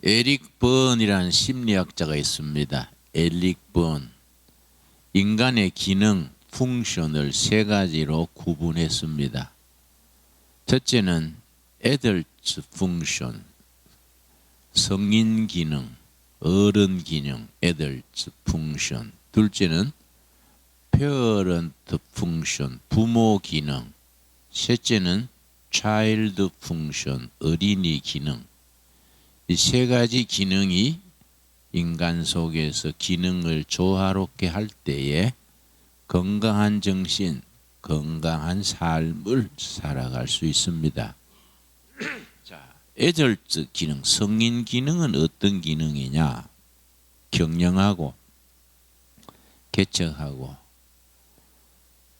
에릭 번이라는 심리학자가 있습니다. 에릭 번. 인간의 기능, 펑션을 세 가지로 구분했습니다. 첫째는 adult function, 성인 기능, 어른 기능, adult function. 둘째는 parent function, 부모 기능. 셋째는 child function, 어린이 기능. 이 세 가지 기능이 인간 속에서 기능을 조화롭게 할 때에 건강한 정신, 건강한 삶을 살아갈 수 있습니다. 자, 애절적 기능, 성인 기능은 어떤 기능이냐? 경영하고, 개척하고,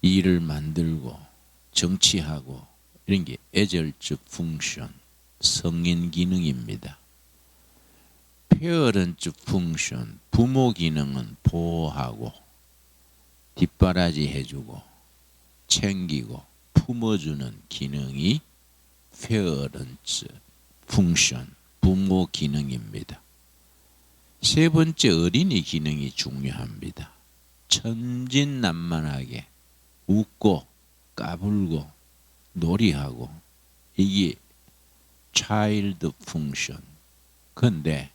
일을 만들고, 정치하고, 이런 게 애절적 펑션, 성인 기능입니다. 페어런트 펑션, 부모 기능은 보호하고 뒷바라지 해주고 챙기고 품어주는 기능이 페어런트 펑션, 부모 기능입니다. 세 번째 어린이 기능이 중요합니다. 천진난만하게 웃고 까불고 놀이하고 이게 차일드 펑션. 그런데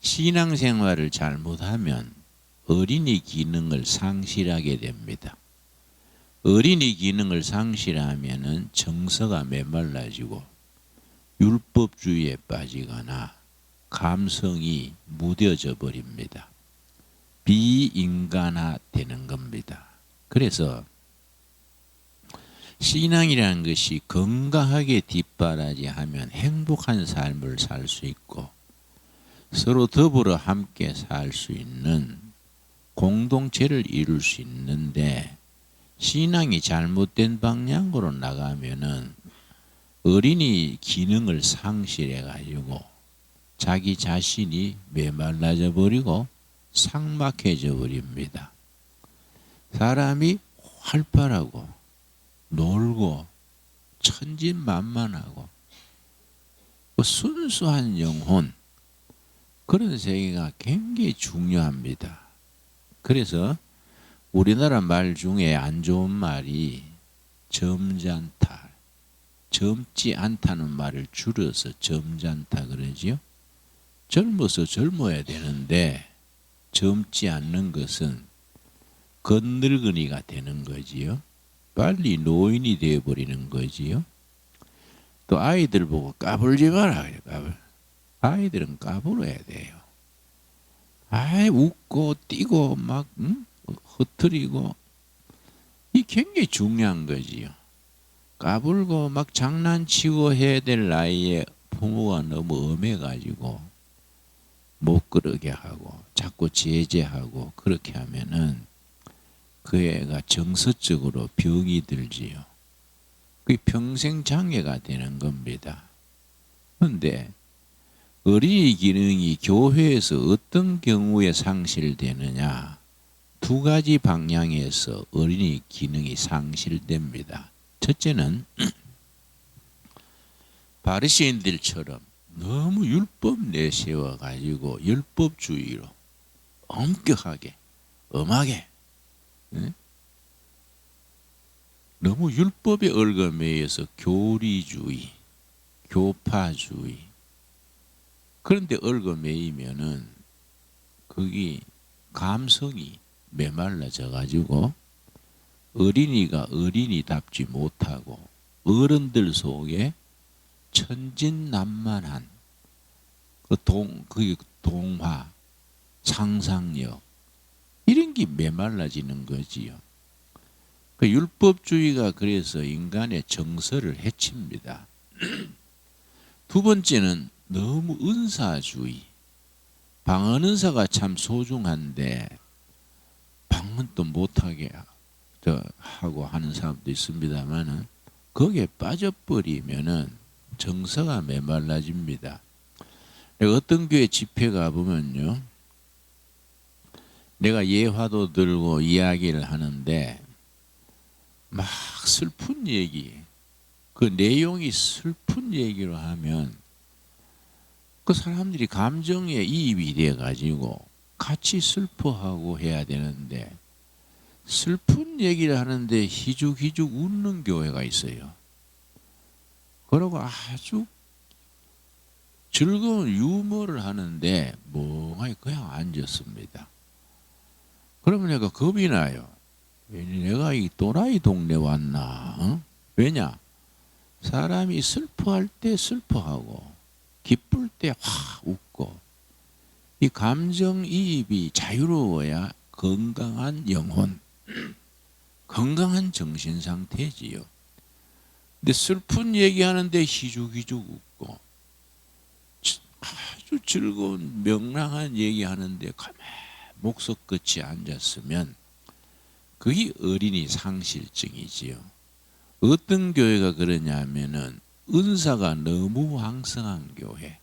신앙생활을 잘못하면 어린이 기능을 상실하게 됩니다. 어린이 기능을 상실하면 정서가 메말라지고 율법주의에 빠지거나 감성이 무뎌져 버립니다. 비인간화되는 겁니다. 그래서 신앙이라는 것이 건강하게 뒷바라지하면 행복한 삶을 살 수 있고 서로 더불어 함께 살 수 있는 공동체를 이룰 수 있는데 신앙이 잘못된 방향으로 나가면은 어린이 기능을 상실해 가지고 자기 자신이 메말라져 버리고 삭막해져 버립니다. 사람이 활발하고 놀고 천진만만하고 순수한 영혼, 그런 세계가 굉장히 중요합니다. 그래서 우리나라 말 중에 안 좋은 말이 점잖다, 젊지 않다는 말을 줄여서 점잖다 그러지요. 젊어서 젊어야 되는데 젊지 않는 것은 겉늙은이가 되는 거지요. 빨리 노인이 되어버리는 거지요. 또 아이들 보고 까불지 마라 그래요. 아이들은 까불어야 돼요. 웃고 뛰고 막 흐트리고 이 굉장히 중요한 거지요. 까불고 막 장난치고 해야 될 나이에 부모가 너무 엄해가지고 못 그러게 하고 자꾸 제재하고 그렇게 하면은 그 애가 정서적으로 병이 들지요. 그게 평생 장애가 되는 겁니다. 그런데 어린이 기능이 교회에서 어떤 경우에 상실되느냐? 두 가지 방향에서 어린이 기능이 상실됩니다. 첫째는 바리새인들처럼 너무 율법 내세워 가지고 율법주의로 엄격하게 엄하게 너무 율법에 얽어매여서 교리주의, 교파주의. 그런데 얽어매이면은 거기 감성이 메말라져 가지고 어린이가 어린이답지 못하고 어른들 속에 천진난만한 그 동화, 상상력 이런 게 메말라지는 거지요. 그 율법주의가 그래서 인간의 정서를 해칩니다. 두 번째는 너무 은사주의. 방언은사가 참 소중한데 방언도 못하게 하고 하는 사람도 있습니다만은 거기에 빠져버리면은 정서가 메말라집니다. 어떤 교회 집회 가보면요, 내가 예화도 들고 이야기를 하는데 막 슬픈 얘기, 그 내용이 슬픈 얘기로 하면 그 사람들이 감정에 이입이 돼 가지고 같이 슬퍼하고 해야 되는데 슬픈 얘기를 하는데 희죽희죽 웃는 교회가 있어요. 그러고 아주 즐거운 유머를 하는데 멍하니 그냥 앉았습니다. 그러면 내가 겁이 나요. 내가 이 또라이 동네 왔나? 어? 왜냐? 사람이 슬퍼할 때 슬퍼하고 기쁠 때 확 웃고 이 감정이입이 자유로워야 건강한 영혼, 건강한 정신 상태지요. 근데 슬픈 얘기하는데 희죽희죽 웃고 아주 즐거운 명랑한 얘기하는데 가만 목석 끝이 앉았으면 그게 어린이 상실증이지요. 어떤 교회가 그러냐면은 은사가 너무 왕성한 교회.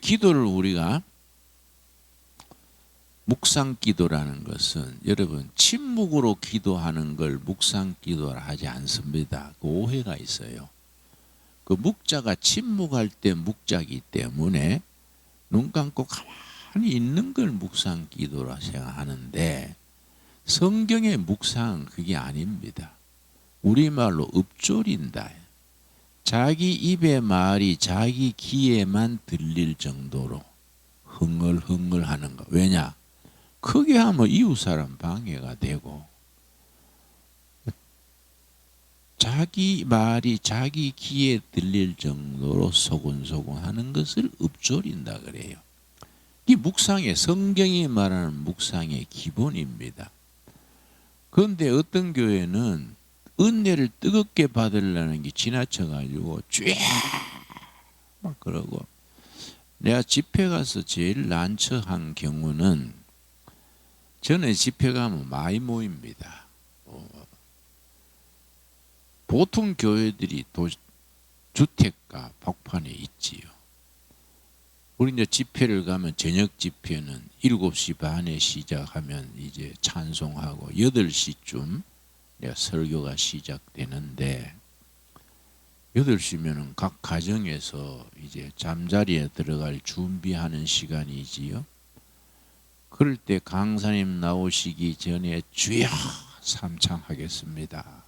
기도를 우리가 묵상 기도라는 것은 여러분 침묵으로 기도하는 걸 묵상 기도라 하지 않습니다. 그 오해가 있어요. 그 묵자가 침묵할 때 묵자기 때문에 눈 감고 가만히 있는 걸 묵상 기도라 생각하는데 성경의 묵상은 그게 아닙니다. 우리말로 읊조린다. 자기 입의 말이 자기 귀에만 들릴 정도로 흥얼흥얼 하는 거. 왜냐? 크게 하면 이웃 사람 방해가 되고 자기 말이 자기 귀에 들릴 정도로 소곤소곤 하는 것을 읊조린다 그래요. 이 묵상의 성경이 말하는 묵상의 기본입니다. 그런데 어떤 교회는 은혜를 뜨겁게 받으려는 게 지나쳐가지고 쫙막 그러고 내가 집회 가서 제일 난처한 경우는 전에 집회 가면 많이 모입니다. 보통 교회들이 주택가 복판에 있지요. 우리 이제 집회를 가면 저녁 집회는 7시 반에 시작하면 이제 찬송하고 8시쯤 내가 설교가 시작되는데 8시면은 각 가정에서 이제 잠자리에 들어갈 준비하는 시간이지요. 그럴 때 강사님 나오시기 전에 주여 삼창하겠습니다.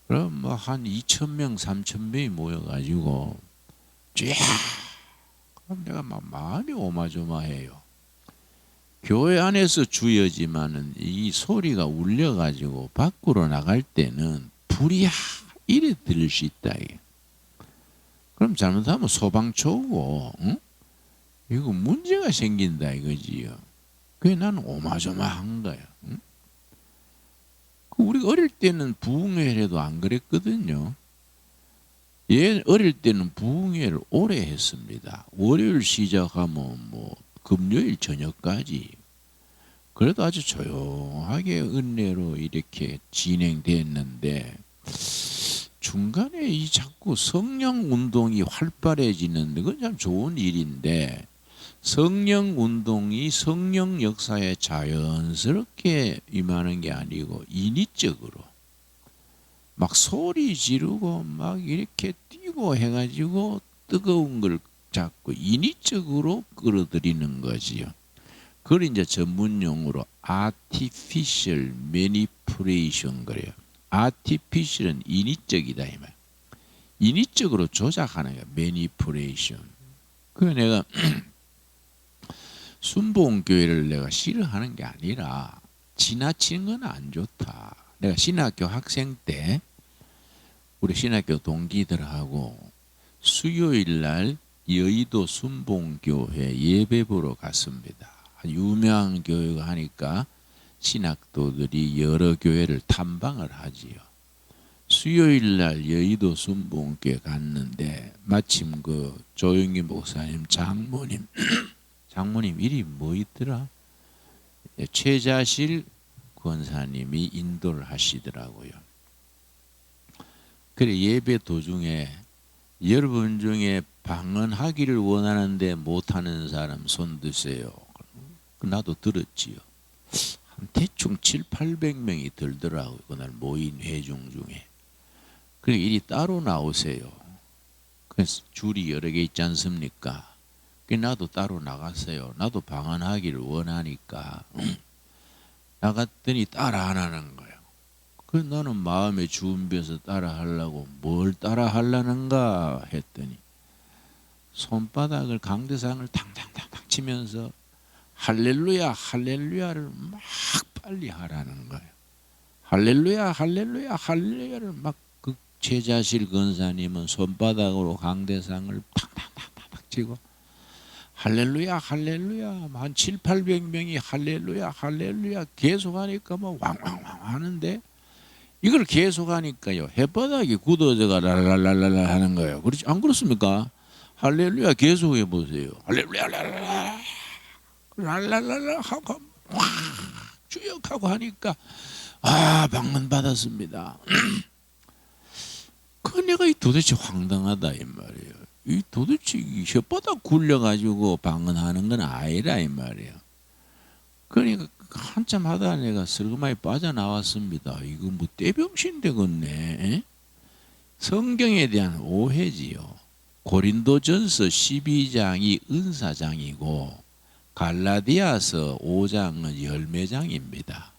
그럼 뭐 한 2,000명, 3,000명이 모여가지고 쫙 그럼 내가 막 마음이 오마조마해요. 교회 안에서 주여지만은 이 소리가 울려가지고 밖으로 나갈 때는 불이 이래 들릴 수 있다. 그럼 잘못하면 소방초고, 응? 이거 문제가 생긴다 이거지요. 그게 나는 오마조마한 거야. 응? 우리가 어릴 때는 부흥회라도 안 그랬거든요. 어릴 때는 부흥회를 오래 했습니다. 월요일 시작하면 뭐 금요일 저녁까지. 그래도 아주 조용하게 은혜로 이렇게 진행됐는데 중간에 이 자꾸 성령 운동이 활발해지는데 그건 참 좋은 일인데 성령 운동이 성령 역사에 자연스럽게 임하는 게 아니고 인위적으로 막 소리 지르고 막 이렇게 뛰고 해가지고 뜨거운 걸 자꾸 인위적으로 끌어들이는 거지요. 그걸 이제 전문 용어로 artificial manipulation 그래요. artificial은 인위적이다 이 말. 인위적으로 조작하는 거야. manipulation. 그 내가 순복음교회를 내가 싫어하는 게 아니라 지나치는 건 안 좋다. 내가 신학교 학생 때 우리 신학교 동기들하고 수요일 날 여의도 순복음교회 예배 보러 갔습니다. 유명한 교회가 하니까 신학도들이 여러 교회를 탐방을 하지요. 수요일 날 여의도 순복음교회 갔는데 마침 그 조영기 목사님 장모님 이름이 뭐 있더라? 최자실 권사님이 인도를 하시더라고요. 그래 예배 도중에 여러분 중에 방언하기를 원하는데 못하는 사람 손 드세요. 나도 들었지요. 한 대충 700~800명이 들더라고요. 그날 모인 회중 중에. 그래 이리 따로 나오세요. 그래서 줄이 여러 개 있지 않습니까? 나도 따로 나갔어요. 나도 방언하기를 원하니까 나갔더니 따라 안 하는 거예요. 그 나는 마음에 준비해서 따라 하려고 뭘 따라 하려는가 했더니 손바닥을 강대상을 탕탕탕탕 치면서 할렐루야 할렐루야를 막 빨리 하라는 거예요. 할렐루야 할렐루야 할렐루야를 막 그 최자실 권사님은 손바닥으로 강대상을 탕탕탕탕 치고 할렐루야 할렐루야 한 7, 800명이 할렐루야 할렐루야 계속하니까 뭐 왕왕왕 하는데 이걸 계속하니까요 햇바닥이 굳어져가 랄랄랄랄 하는 거예요. 그렇지 안 그렇습니까? 할렐루야 계속해 보세요. 할렐루야 랄랄라 랄랄랄라 하고 와 주역하고 하니까 아 방문 받았습니다. 그 내가 이 도대체 황당하다 이 말이에요. 이 도대체 이 혓바닥 굴려가지고 방언하는 건 아니라 이 말이에요. 그러니까 한참 하다 내가 슬그마에 빠져나왔습니다. 이거 뭐 떼병신 되겠네. 성경에 대한 오해지요. 고린도전서 12장이 은사장이고 갈라디아서 5장은 열매장입니다.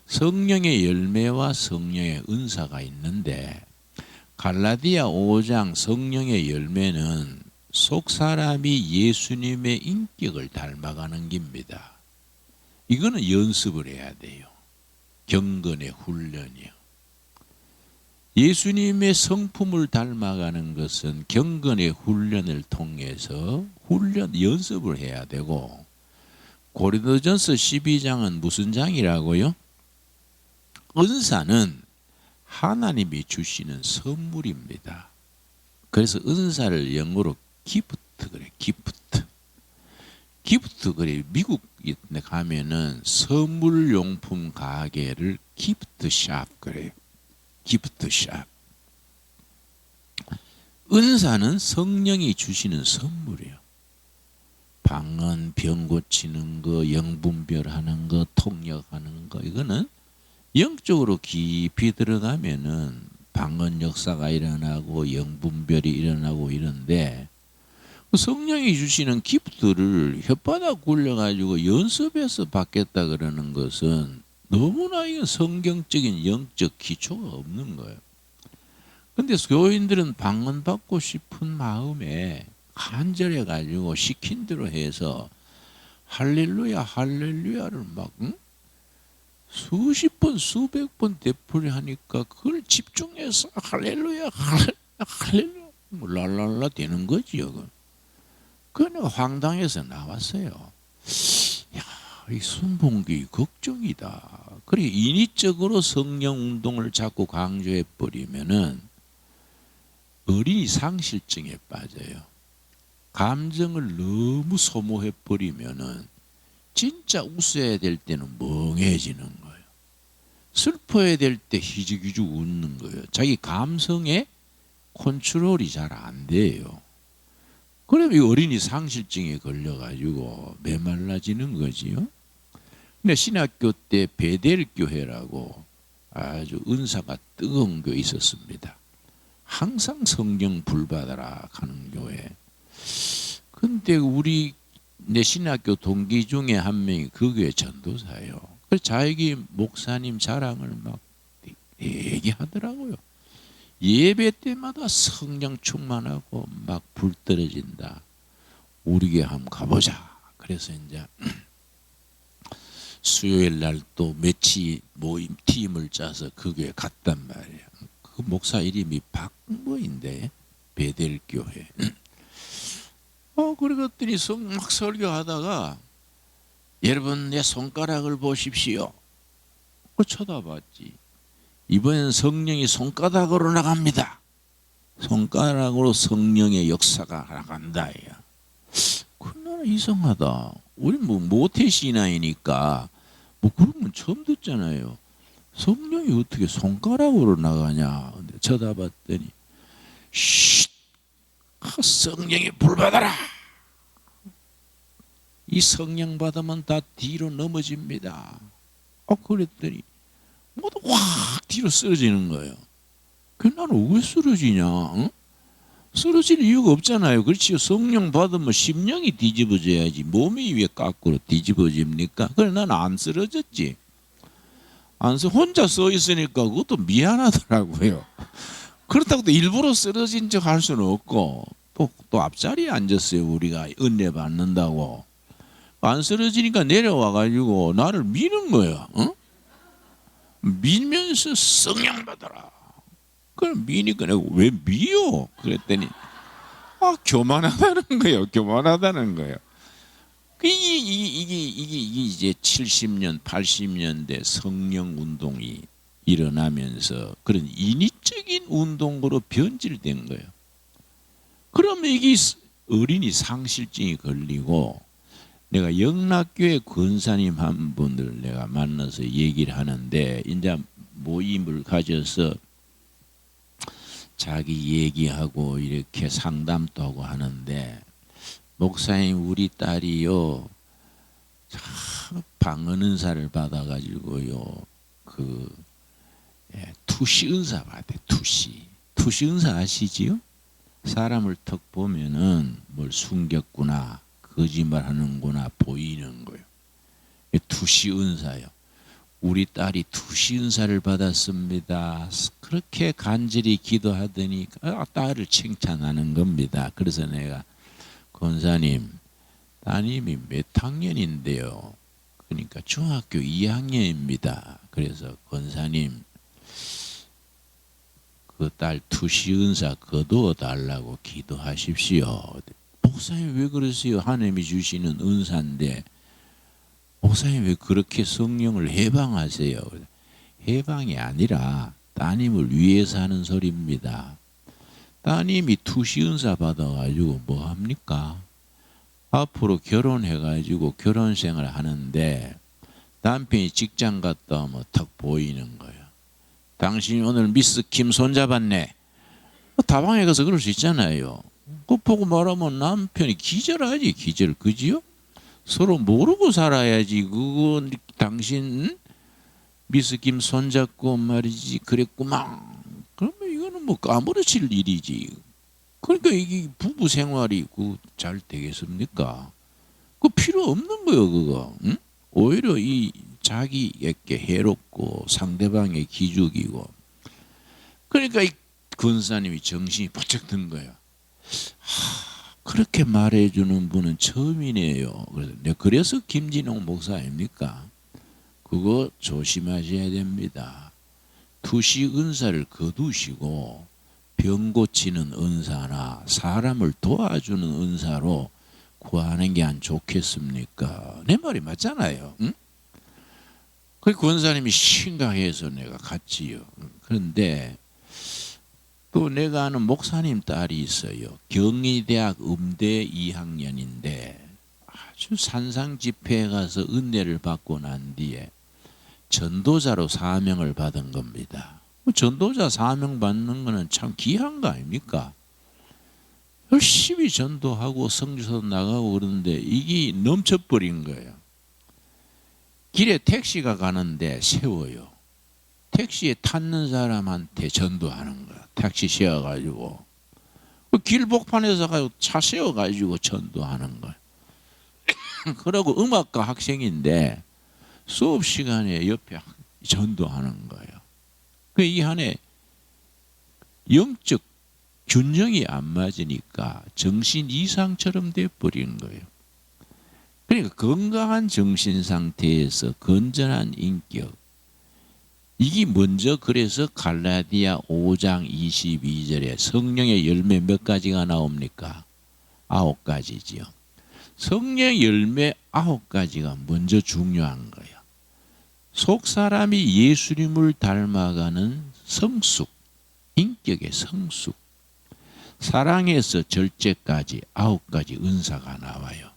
성령의 열매와 성령의 은사가 있는데 갈라디아 5장 성령의 열매는 속사람이 예수님의 인격을 닮아가는 겁니다. 이거는 연습을 해야 돼요. 경건의 훈련이요. 예수님의 성품을 닮아가는 것은 경건의 훈련을 통해서 연습을 해야 되고 고린도전서 12장은 무슨 장이라고요? 은사는 하나님이 주시는 선물입니다. 그래서 은사를 영어로 기프트 그래. 기프트 그래. 미국에 가면은 선물용품 가게를 기프트샵 그래요. 기프트샵. 은사는 성령이 주시는 선물이에요. 방언, 병 고치는 거, 영분별하는 거, 통역하는 거 이거는 영적으로 깊이 들어가면은 방언 역사가 일어나고 영분별이 일어나고 이런데 성령이 주시는 기프트를 혓바닥 굴려가지고 연습해서 받겠다 그러는 것은 너무나 이건 성경적인 영적 기초가 없는 거예요. 근데 교인들은 방언 받고 싶은 마음에 간절해 가지고 시킨 대로 해서 할렐루야 할렐루야를 막 수십 번 수백 번 되풀이 하니까 그걸 집중해서 할렐루야 할렐루야 뭐 랄랄라 되는 거지요. 그는 황당해서 나왔어요. 야, 이 순봉기 걱정이다. 그래 인위적으로 성령 운동을 자꾸 강조해 버리면은 어린이 상실증에 빠져요. 감정을 너무 소모해 버리면은 진짜 웃어야 될 때는 멍해지는 거예요. 슬퍼야 될 때 희죽희죽 웃는 거예요. 자기 감성에 컨트롤이 잘 안 돼요. 그러면 이 어린이 상실증에 걸려가지고 메말라지는 거지요. 근데 신학교 때 베델 교회라고 아주 은사가 뜨거운 교회 있었습니다. 항상 성경 불받아라 하는 교회. 근데 내 신학교 동기 중에 한 명이 그 교회 전도사예요. 그래서 자기 목사님 자랑을 막 얘기하더라고요. 예배 때마다 성령 충만하고 막 불 떨어진다. 우리 교회 한번 가보자. 그래서 이제 수요일 날 또 매치 모임 팀을 짜서 그 교회 갔단 말이에요. 그 목사 이름이 박모인데 베델 교회. 그랬더니 막 설교하다가 여러분 내 손가락을 보십시오. 그 쳐다봤지. 이번엔 성령이 손가락으로 나갑니다. 손가락으로 성령의 역사가 나간다. 그나마 이상하다. 우리 모태신앙이니까 그런 건 처음 듣잖아요. 성령이 어떻게 손가락으로 나가냐. 근데 쳐다봤더니 성령이 불 받아라. 이 성령 받으면 다 뒤로 넘어집니다. 그랬더니 모두 확 뒤로 쓰러지는 거예요. 나는 왜 쓰러지냐? 응? 쓰러질 이유가 없잖아요. 그렇지요. 성령 받으면 심령이 뒤집어져야지 몸이 왜 거꾸로 뒤집어집니까? 그래 나는 안 쓰러졌지. 혼자 써 있으니까 그것도 미안하더라고요. 그렇다고 또 일부러 쓰러진 척 할 수는 없고 또 앞자리에 앉았어요. 우리가 은혜 받는다고. 안 쓰러지니까 내려와 가지고 나를 미는 거야. 어? 밀면서 성령 받아라. 그럼 미니까 내가 왜 미요? 그랬더니 교만하다는 거예요. 교만하다는 거예요. 이게 이제 70년, 80년대 성령 운동이 일어나면서 그런 인위적인 운동으로 변질된 거예요. 그러면 이게 어린이 상실증이 걸리고 내가 영락교회 권사님 한 분들 내가 만나서 얘기를 하는데 이제 모임을 가져서 자기 얘기하고 이렇게 상담도 하고 하는데 목사님 우리 딸이요 방언 은사를 받아가지고요 투시 은사 받대. 투시 은사 아시지요? 사람을 턱 보면은 뭘 숨겼구나 거짓말하는구나 보이는 거예요. 투시 은사요. 우리 딸이 투시 은사를 받았습니다. 그렇게 간절히 기도하더니 딸을 칭찬하는 겁니다. 그래서 내가 권사님 따님이 몇 학년인데요? 그러니까 중학교 2학년입니다. 그래서 권사님 그 딸 투시 은사 거두어 달라고 기도하십시오. 목사님 왜 그러세요? 하나님이 주시는 은사인데 목사님 왜 그렇게 성령을 해방하세요? 해방이 아니라 따님을 위해서 하는 소리입니다. 따님이 투시 은사 받아가지고 뭐 합니까? 앞으로 결혼해가지고 결혼생활 하는데 남편이 직장 갔다 오면 턱 보이는 거예요. 당신이 오늘 미스 김 손잡았네. 다방에 가서 그럴 수 있잖아요. 그거 보고 말하면 남편이 기절하지. 기절. 그지요? 서로 모르고 살아야지. 그거 당신 미스 김 손잡고 말이지 그랬구만. 그러면 이거는 뭐 까무러칠 일이지. 그러니까 이게 부부 생활이 잘 되겠습니까? 그 필요 없는 거예요, 그거. 응? 오히려 이 자기에게 해롭고 상대방의 기죽이고. 그러니까 이 권사님이 정신이 번쩍 든 거예요. 그렇게 말해주는 분은 처음이네요. 그래서 김진홍 목사 아닙니까? 그거 조심하셔야 됩니다. 투시 은사를 거두시고 병 고치는 은사나 사람을 도와주는 은사로 구하는 게 안 좋겠습니까? 내 말이 맞잖아요. 응? 그 권사님이 심각해서 내가 갔지요. 그런데 또 내가 아는 목사님 딸이 있어요. 경희대학 음대 2학년인데 아주 산상 집회에 가서 은혜를 받고 난 뒤에 전도자로 사명을 받은 겁니다. 전도자 사명 받는 거는 참 귀한 거 아닙니까? 열심히 전도하고 성교사도 나가고 그러는데 이게 넘쳐버린 거예요. 길에 택시가 가는데 세워요. 택시에 탔는 사람한테 전도하는 거야. 택시 세워가지고 길복판에서 가지고 차 세워가지고 전도하는 거야. 그러고 음악과 학생인데 수업 시간에 옆에 전도하는 거예요. 이 안에 영적 균형이 안 맞으니까 정신 이상처럼 돼버리는 거예요. 그러니까 건강한 정신 상태에서 건전한 인격, 이게 먼저 그래서 갈라디아 5장 22절에 성령의 열매 몇 가지가 나옵니까? 9가지지요. 성령의 열매 9가지가 먼저 중요한 거예요. 속 사람이 예수님을 닮아가는 성숙, 인격의 성숙, 사랑에서 절제까지 9가지 은사가 나와요.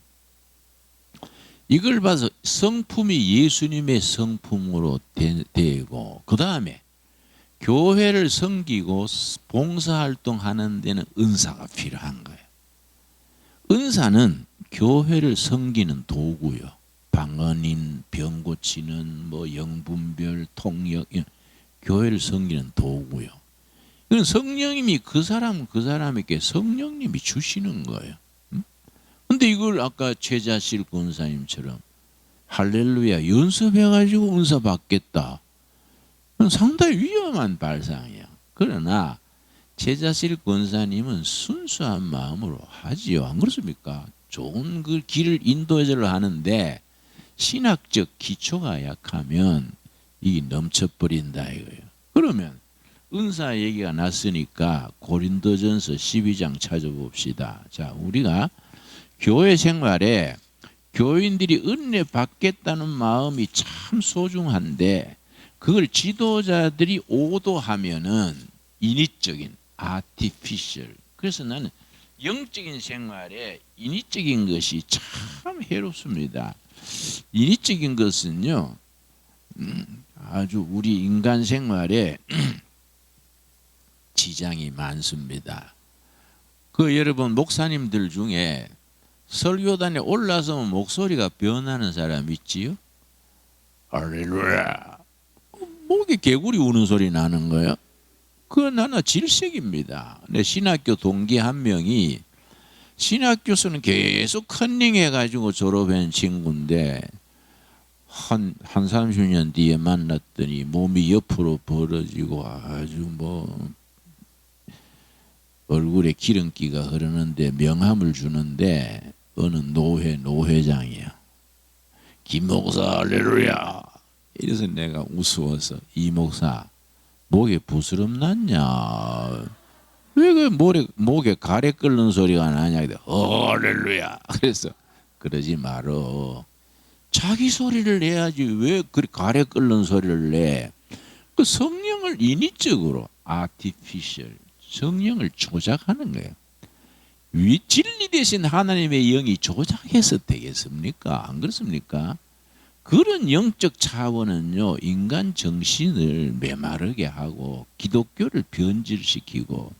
이걸 봐서 성품이 예수님의 성품으로 되고 그 다음에 교회를 섬기고 봉사활동하는 데는 은사가 필요한 거예요. 은사는 교회를 섬기는 도구요. 방언인, 병 고치는, 영분별, 통역, 교회를 섬기는 도구요. 그건 성령님이 그 사람에게 성령님이 주시는 거예요. 근데 이걸 아까 최자실 권사님처럼 할렐루야 연습해가지고 은사 받겠다. 그건 상당히 위험한 발상이야. 그러나 최자실 권사님은 순수한 마음으로 하지요. 안 그렇습니까? 좋은 그 길을 인도해서 하는데 신학적 기초가 약하면 이게 넘쳐버린다 이거예요. 그러면 은사 얘기가 났으니까 고린도전서 12장 찾아봅시다. 자, 우리가 교회 생활에 교인들이 은혜 받겠다는 마음이 참 소중한데 그걸 지도자들이 오도하면은 인위적인 artificial. 그래서 나는 영적인 생활에 인위적인 것이 참 해롭습니다. 인위적인 것은요, 아주 우리 인간 생활에 지장이 많습니다. 그 여러분 목사님들 중에 설교단에 올라서면 목소리가 변하는 사람 있지요? 할렐루야. 목에 개구리 우는 소리 나는 거예요. 그건 나는 질색입니다. 내 신학교 동기 한 명이 신학교에서는 계속 컨닝해가지고 졸업한 친구인데 한 30년 뒤에 만났더니 몸이 옆으로 벌어지고 아주 뭐 얼굴에 기름기가 흐르는데 명함을 주는데 어느 노회장이야. 김 목사 할렐루야. 이래서 내가 우스워서 이 목사 목에 부스럼 났냐? 왜 그 목에 가래 끓는 소리가 나냐? 할렐루야. 그래서 그러지 말어. 자기 소리를 내야지 왜 그리 가래 끓는 소리를 내? 그 성령을 인위적으로 artificial 성령을 조작하는 거예요. 진리 대신 하나님의 영이 조작해서 되겠습니까? 안 그렇습니까? 그런 영적 차원은요 인간 정신을 메마르게 하고 기독교를 변질시키고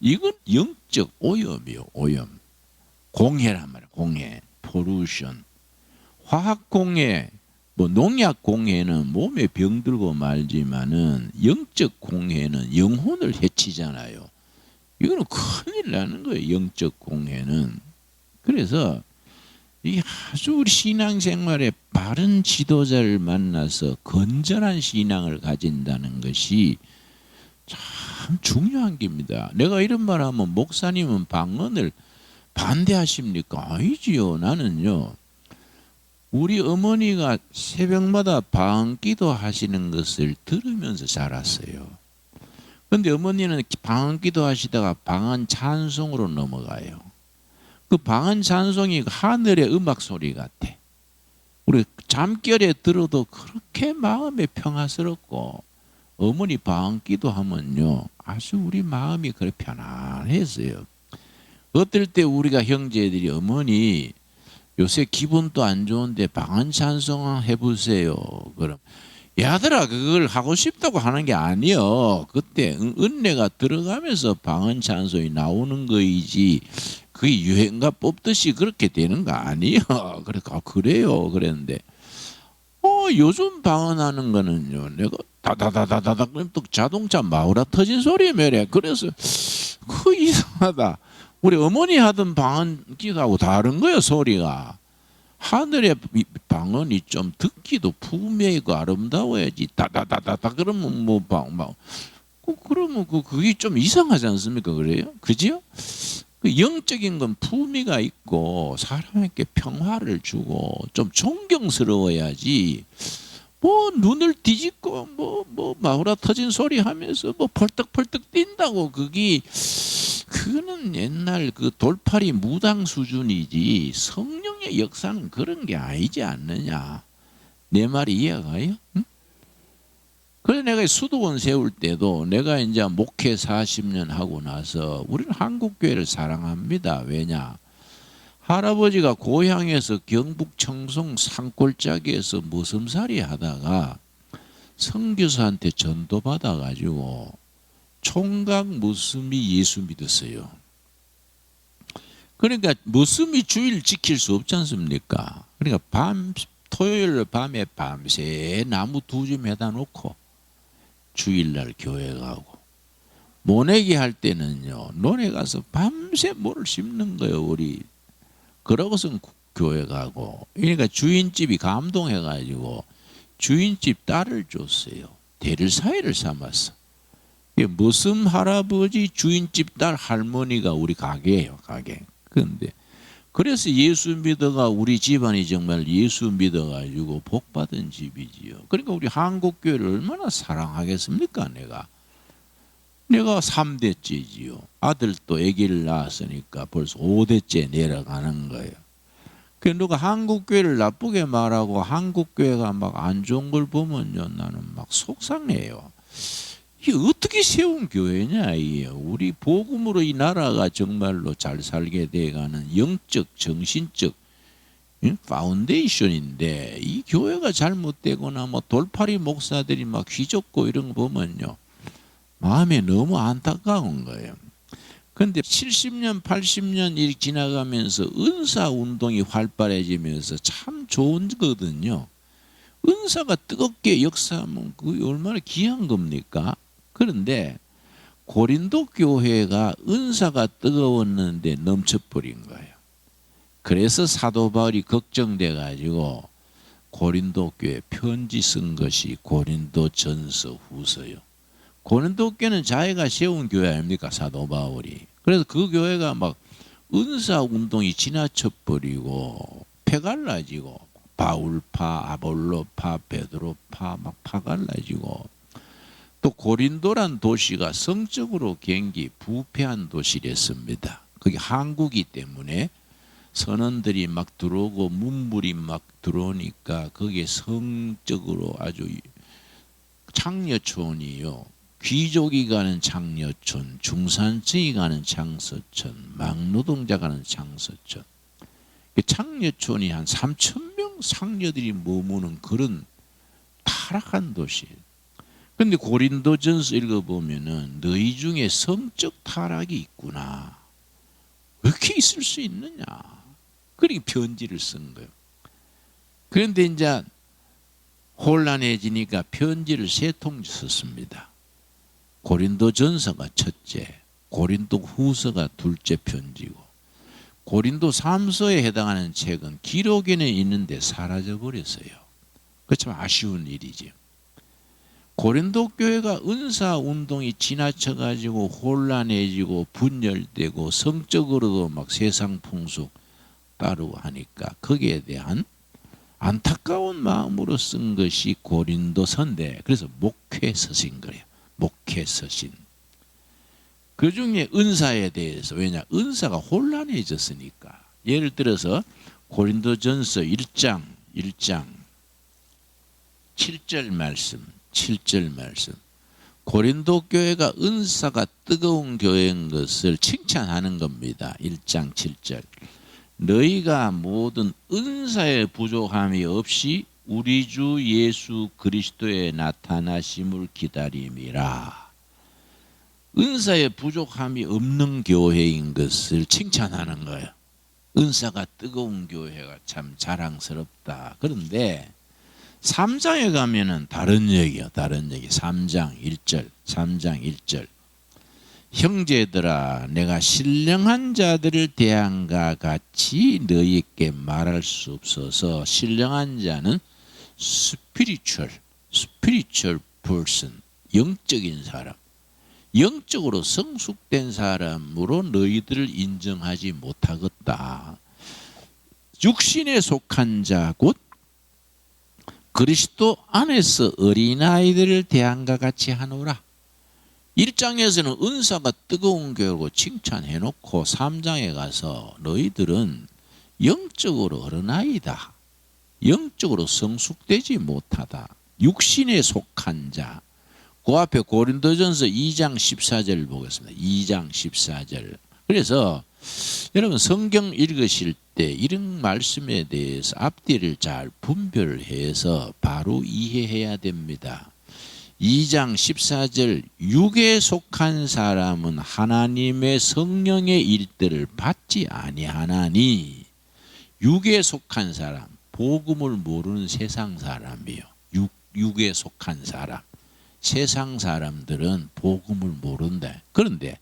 이건 영적 오염이요. 오염. 공해란 말이에요. 공해. pollution. 화학 공해, 뭐 농약 공해는 몸에 병들고 말지만은 영적 공해는 영혼을 해치잖아요. 이거는 큰일 나는 거예요. 영적 공해는. 그래서 이 아주 우리 신앙생활에 바른 지도자를 만나서 건전한 신앙을 가진다는 것이 참 중요한 겁니다. 내가 이런 말 하면 목사님은 방언을 반대하십니까? 아니지요. 나는요. 우리 어머니가 새벽마다 방언기도 하시는 것을 들으면서 자랐어요. 그런데 어머니는 방언기도 하시다가 방언 찬송으로 넘어가요. 그 방언 찬송이 하늘의 음악 소리 같아. 우리 잠결에 들어도 그렇게 마음에 평화스럽고 어머니 방언기도 하면요 아주 우리 마음이 그렇게 편안했어요. 어떨 때 우리가 형제들이 어머니 요새 기분도 안 좋은데 방언 찬송 해보세요. 그럼 야들아 그걸 하고 싶다고 하는 게 아니요. 그때 은혜가 들어가면서 방언 찬송이 나오는 거이지 그게 유행가 뽑듯이 그렇게 되는 거 아니요. 그러니까 그래요. 그랬는데 요즘 방언하는 거는요. 내가 다다다다다다 그럼 또 자동차 마우라 터진 소리 매래. 그래서 그 이상하다. 우리 어머니 하던 방언 기도하고 다른 거예요. 소리가. 하늘의 방언이 좀 듣기도 풍미있고 아름다워야지. 다다다다다 그러면 뭐 그러면 그게 좀 이상하지 않습니까? 그래요? 그죠? 그 영적인 건 품위가 있고 사람에게 평화를 주고 좀 존경스러워야지. 뭐 눈을 뒤집고 뭐 마우라 터진 소리 하면서 뭐 펄떡펄떡 뛴다고 그거는 옛날 그 돌팔이 무당 수준이지 성령의 역사는 그런 게 아니지 않느냐. 내 말이 이해가요? 응? 그래서 내가 수도원 세울 때도 내가 이제 목회 40년 하고 나서 우리는 한국교회를 사랑합니다. 왜냐? 할아버지가 고향에서 경북 청송 산골짜기에서 머슴살이 하다가 선교사한테 전도받아 가지고 총각 머슴이 예수 믿었어요. 그러니까 머슴이 주일 지킬 수 없지 않습니까? 그러니까 토요일 밤에 밤새 나무 두 줌 해다 놓고 주일날 교회 가고 모내기 할 때는요, 논에 가서 밤새 모를 씹는 거예요, 우리. 그러고선 교회 가고. 그러니까 주인집이 감동해가지고 주인집 딸을 줬어요. 대를 사이를 삼았어. 무슨 할아버지 주인집 딸 할머니가 우리 가게예요, 가게. 그런데 그래서 예수 믿어가 우리 집안이 정말 예수 믿어가지고 복받은 집이지요. 그러니까 우리 한국교회를 얼마나 사랑하겠습니까, 내가 3대째지요. 아들도 아기를 낳았으니까 벌써 5대째 내려가는 거예요. 그 누가 한국교회를 나쁘게 말하고 한국교회가 막 안 좋은 걸 보면요, 나는 막 속상해요. 이게 어떻게 세운 교회냐, 이게. 우리 복음으로 이 나라가 정말로 잘 살게 돼가는 영적, 정신적 파운데이션인데, 이 교회가 잘못되거나 뭐 돌팔이 목사들이 막 휘젓고 이런 거 보면요, 마음에 너무 안타까운 거예요. 그런데 70년, 80년 이 지나가면서 은사 운동이 활발해지면서 참 좋은 거거든요. 은사가 뜨겁게 역사하면 그게 얼마나 귀한 겁니까? 그런데 고린도 교회가 은사가 뜨거웠는데 넘쳐버린 거예요. 그래서 사도 바울이 걱정돼 가지고 고린도 교회 편지 쓴 것이 고린도 전서 후서요. 고린도 교회는 자기가 세운 교회 아닙니까, 사도 바울이. 그래서 그 교회가 막 은사 운동이 지나쳐 버리고 패갈라지고 바울파, 아볼로파, 베드로파 막 파갈라지고, 또 고린도란 도시가 성적으로 굉장히 부패한 도시랬습니다. 그게 항구기 때문에 선원들이 막 들어오고 문물이 막 들어오니까 거기에 성적으로 아주 창녀촌이요, 귀족이 가는 창녀촌, 중산층이 가는 장서촌, 막노동자 가는 장서촌, 창녀촌이 한 3,000명 상녀들이 머무는 그런 타락한 도시예요. 그런데 고린도전서 읽어보면은 너희 중에 성적 타락이 있구나, 왜 이렇게 있을 수 있느냐, 그렇게 편지를 쓴 거예요. 그런데 이제 혼란해지니까 편지를 3통 썼습니다. 고린도전서가 첫째, 고린도후서가 둘째 편지고, 고린도3서에 해당하는 책은 기록에는 있는데 사라져 버렸어요. 그 참 아쉬운 일이지. 고린도 교회가 은사 운동이 지나쳐 가지고 혼란해지고 분열되고 성적으로도 막 세상 풍속 따르고 하니까 거기에 대한 안타까운 마음으로 쓴 것이 고린도서인데, 그래서 목회서신 거예요. 목회서신. 그 중에 은사에 대해서, 왜냐, 은사가 혼란해졌으니까. 예를 들어서 고린도전서 1장 7절 말씀, 고린도 교회가 은사가 뜨거운 교회인 것을 칭찬하는 겁니다. 1장 7절. 너희가 모든 은사의 부족함이 없이 우리 주 예수 그리스도의 나타나심을 기다림이라. 은사의 부족함이 없는 교회인 것을 칭찬하는 거예요. 은사가 뜨거운 교회가 참 자랑스럽다. 그런데 3장에 가면은 다른 얘기요. 다른 얘기. 3장 1절. 형제들아, 내가 신령한 자들을 대한과 같이 너희에게 말할 수 없어서. 신령한 자는 spiritual person, 영적인 사람, 영적으로 성숙된 사람으로 너희들을 인정하지 못하겠다. 육신에 속한 자 곧 그리스도 안에서 어린아이들을 대한과 같이 하노라. 1장에서는 은사가 뜨거운 교회로 칭찬해놓고 3장에 가서 너희들은 영적으로 어린아이다, 영적으로 성숙되지 못하다, 육신에 속한 자. 그 앞에 고린도전서 2장 14절 보겠습니다. 2장 14절. 그래서 여러분 성경 읽으실 때 이런 말씀에 대해서 앞뒤를 잘 분별해서 바로 이해해야 됩니다. 2장 14절, 육에 속한 사람은 하나님의 성령의 일들을 받지 아니하나니. 육에 속한 사람, 복음을 모르는 세상 사람이요. 육에 속한 사람, 세상 사람들은 복음을 모른다. 그런데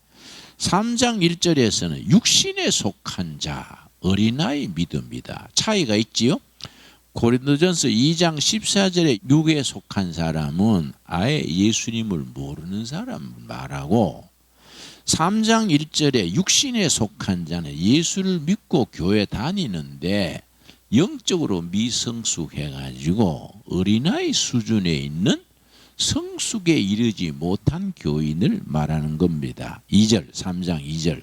3장 1절에서는 육신에 속한 자, 어린아이 믿음이다. 차이가 있지요? 고린도전서 2장 14절에 육에 속한 사람은 아예 예수님을 모르는 사람 말하고, 3장 1절에 육신에 속한 자는 예수를 믿고 교회 다니는데 영적으로 미성숙해가지고 어린아이 수준에 있는 성숙에 이르지 못한 교인을 말하는 겁니다. 2절, 3장 2절.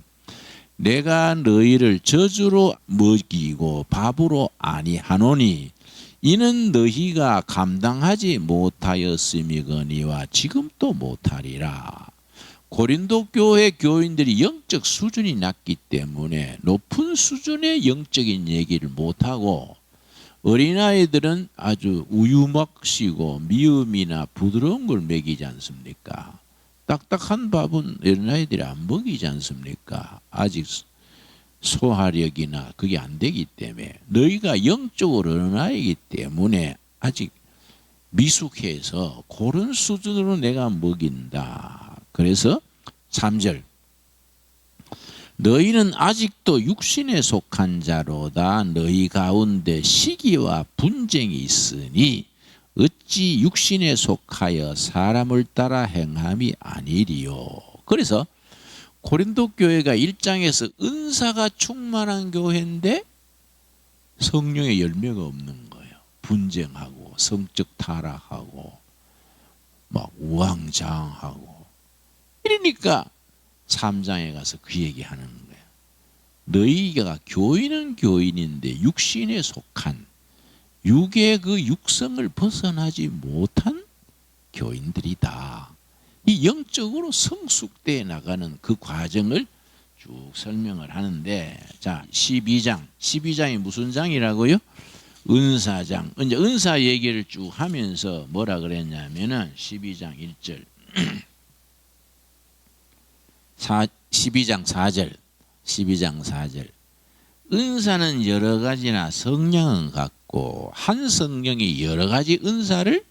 내가 너희를 저주로 먹이고 밥으로 아니하노니 이는 너희가 감당하지 못하였음이거니와 지금도 못하리라. 고린도 교회 교인들이 영적 수준이 낮기 때문에 높은 수준의 영적인 얘기를 못하고, 어린아이들은 아주 우유 먹시고 미음이나 부드러운 걸 먹이지 않습니까? 딱딱한 밥은 어린아이들이 안 먹이지 않습니까? 아직 소화력이나 그게 안 되기 때문에. 너희가 영적으로 어린아이이기 때문에 아직 미숙해서 그런 수준으로 내가 먹인다. 그래서 3절, 너희는 아직도 육신에 속한 자로다. 너희 가운데 시기와 분쟁이 있으니 어찌 육신에 속하여 사람을 따라 행함이 아니리요. 그래서 고린도 교회가 1장에서 은사가 충만한 교회인데 성령의 열매가 없는 거예요. 분쟁하고 성적 타락하고 막 우왕좌왕하고. 이러니까 3장에 가서 그 얘기하는 거예요. 너희가 교인은 교인인데 육신에 속한, 육의 그 육성을 벗어나지 못한 교인들이다. 이 영적으로 성숙되어 나가는 그 과정을 쭉 설명을 하는데, 자, 12장이 무슨 장이라고요? 은사장. 이제 은사 얘기를 쭉 하면서 뭐라 그랬냐면은 12장 1절 12장 4절. 은사는 여러 가지나 성령은 같고 한 성령이 여러 가지 은사를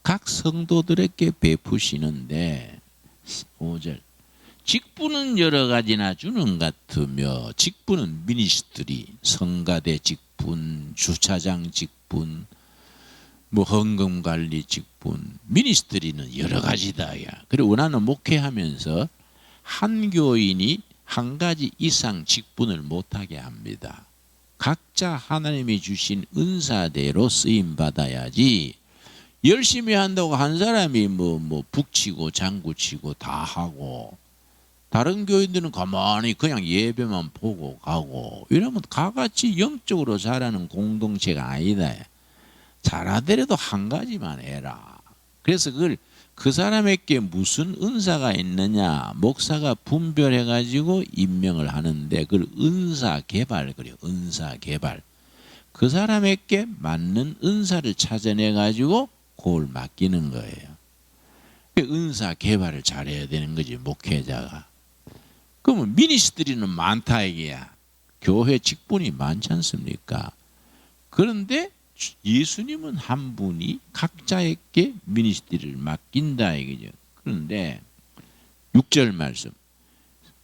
각 성도들에게 베푸시는데, 5절. 직분은 여러 가지나 주는 같으며, 직분은 미니스트리, 성가대 직분, 주차장 직분, 뭐 헌금관리 직분, 미니스트리는 여러 가지다. 야. 그리고 나는 목회하면서 한 교인이 한 가지 이상 직분을 못하게 합니다. 각자 하나님이 주신 은사대로 쓰임 받아야지, 열심히 한다고 한 사람이 뭐 북치고 장구치고 다 하고 다른 교인들은 가만히 그냥 예배만 보고 가고 이러면 다같이 영적으로 자라는 공동체가 아니다. 잘하더라도 한 가지만 해라. 그래서 그걸 그 사람에게 무슨 은사가 있느냐 목사가 분별해 가지고 임명을 하는데, 그걸 은사 개발, 그래요. 은사 개발. 그 사람에게 맞는 은사를 찾아내 가지고 그걸 맡기는 거예요. 은사 개발을 잘해야 되는 거지, 목회자가. 그러면 미니스트리는 많다 이게야. 교회 직분이 많지 않습니까? 그런데 예수님은 한 분이 각자에게 미니스트리를 맡긴다 이거죠. 그런데 6절 말씀.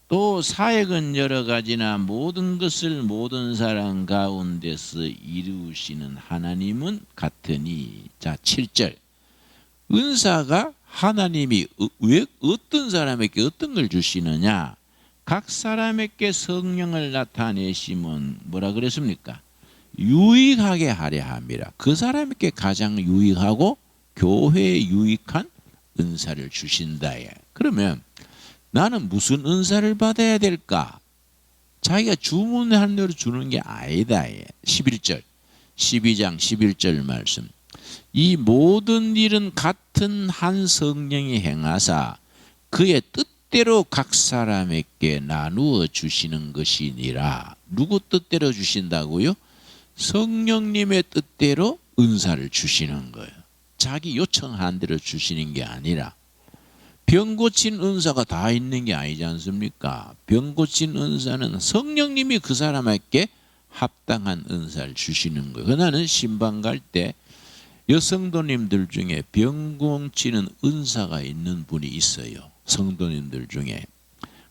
또 사역은 여러 가지나 모든 것을 모든 사람 가운데서 이루시는 하나님은 같으니. 자, 7절. 은사가 하나님이 왜 어떤 사람에게 어떤 걸 주시느냐? 각 사람에게 성령을 나타내시면 뭐라 그랬습니까? 유익하게 하려 함이라. 그 사람에게 가장 유익하고 교회에 유익한 은사를 주신다. 그러면 나는 무슨 은사를 받아야 될까? 자기가 주문한 대로 주는 게 아니다. 11절 12장 11절 말씀. 이 모든 일은 같은 한 성령이 행하사 그의 뜻대로 각 사람에게 나누어 주시는 것이니라. 누구 뜻대로 주신다고요? 성령님의 뜻대로 은사를 주시는 거예요. 자기 요청한 대로 주시는 게 아니라. 병 고친 은사가 다 있는 게 아니지 않습니까? 병 고친 은사는 성령님이 그 사람에게 합당한 은사를 주시는 거예요. 나는 신방 갈 때 여성도님들 중에 병 고치는 은사가 있는 분이 있어요. 성도님들 중에.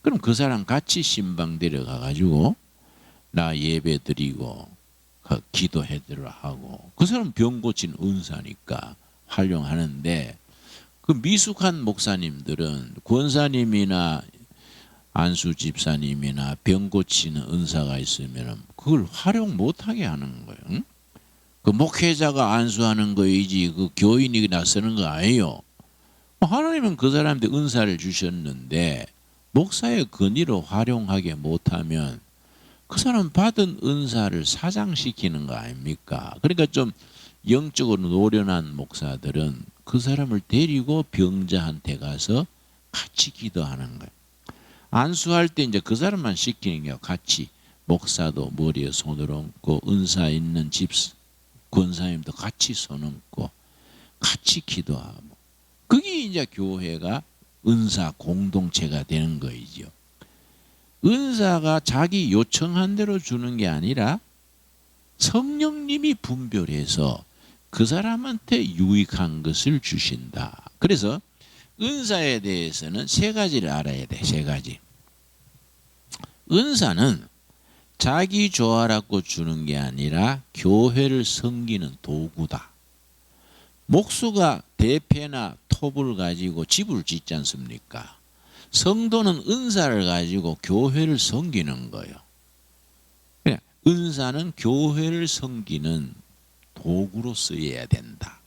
그럼 그 사람 같이 신방 데려가 가지고 나 예배 드리고 기도해 드려 하고, 그 사람 병 고친 은사니까 활용하는데, 그 미숙한 목사님들은 권사님이나 안수 집사님이나 병 고치는 은사가 있으면 그걸 활용 못하게 하는 거예요. 응? 그 목회자가 안수하는 거이지 그 교인이 나서는 거 아니에요. 하나님은 그 사람한테 은사를 주셨는데 목사의 권위로 활용하게 못하면 그 사람 받은 은사를 사장시키는 거 아닙니까? 그러니까 좀 영적으로 노련한 목사들은 그 사람을 데리고 병자한테 가서 같이 기도하는 거예요. 안수할 때 이제 그 사람만 시키는 게 같이 목사도 머리에 손을 얹고 은사 있는 권사님도 같이 손 얹고 같이 기도하고, 그게 이제 교회가 은사 공동체가 되는 거이죠. 은사가 자기 요청한 대로 주는 게 아니라 성령님이 분별해서 그 사람한테 유익한 것을 주신다. 그래서 은사에 대해서는 세 가지를 알아야 돼. 세 가지. 은사는 자기 좋아라고 주는 게 아니라 교회를 섬기는 도구다. 목수가 대패나 톱을 가지고 집을 짓지 않습니까? 성도는 은사를 가지고 교회를 섬기는 거예요. 그냥 은사는 교회를 섬기는 도구로 쓰여야 된다.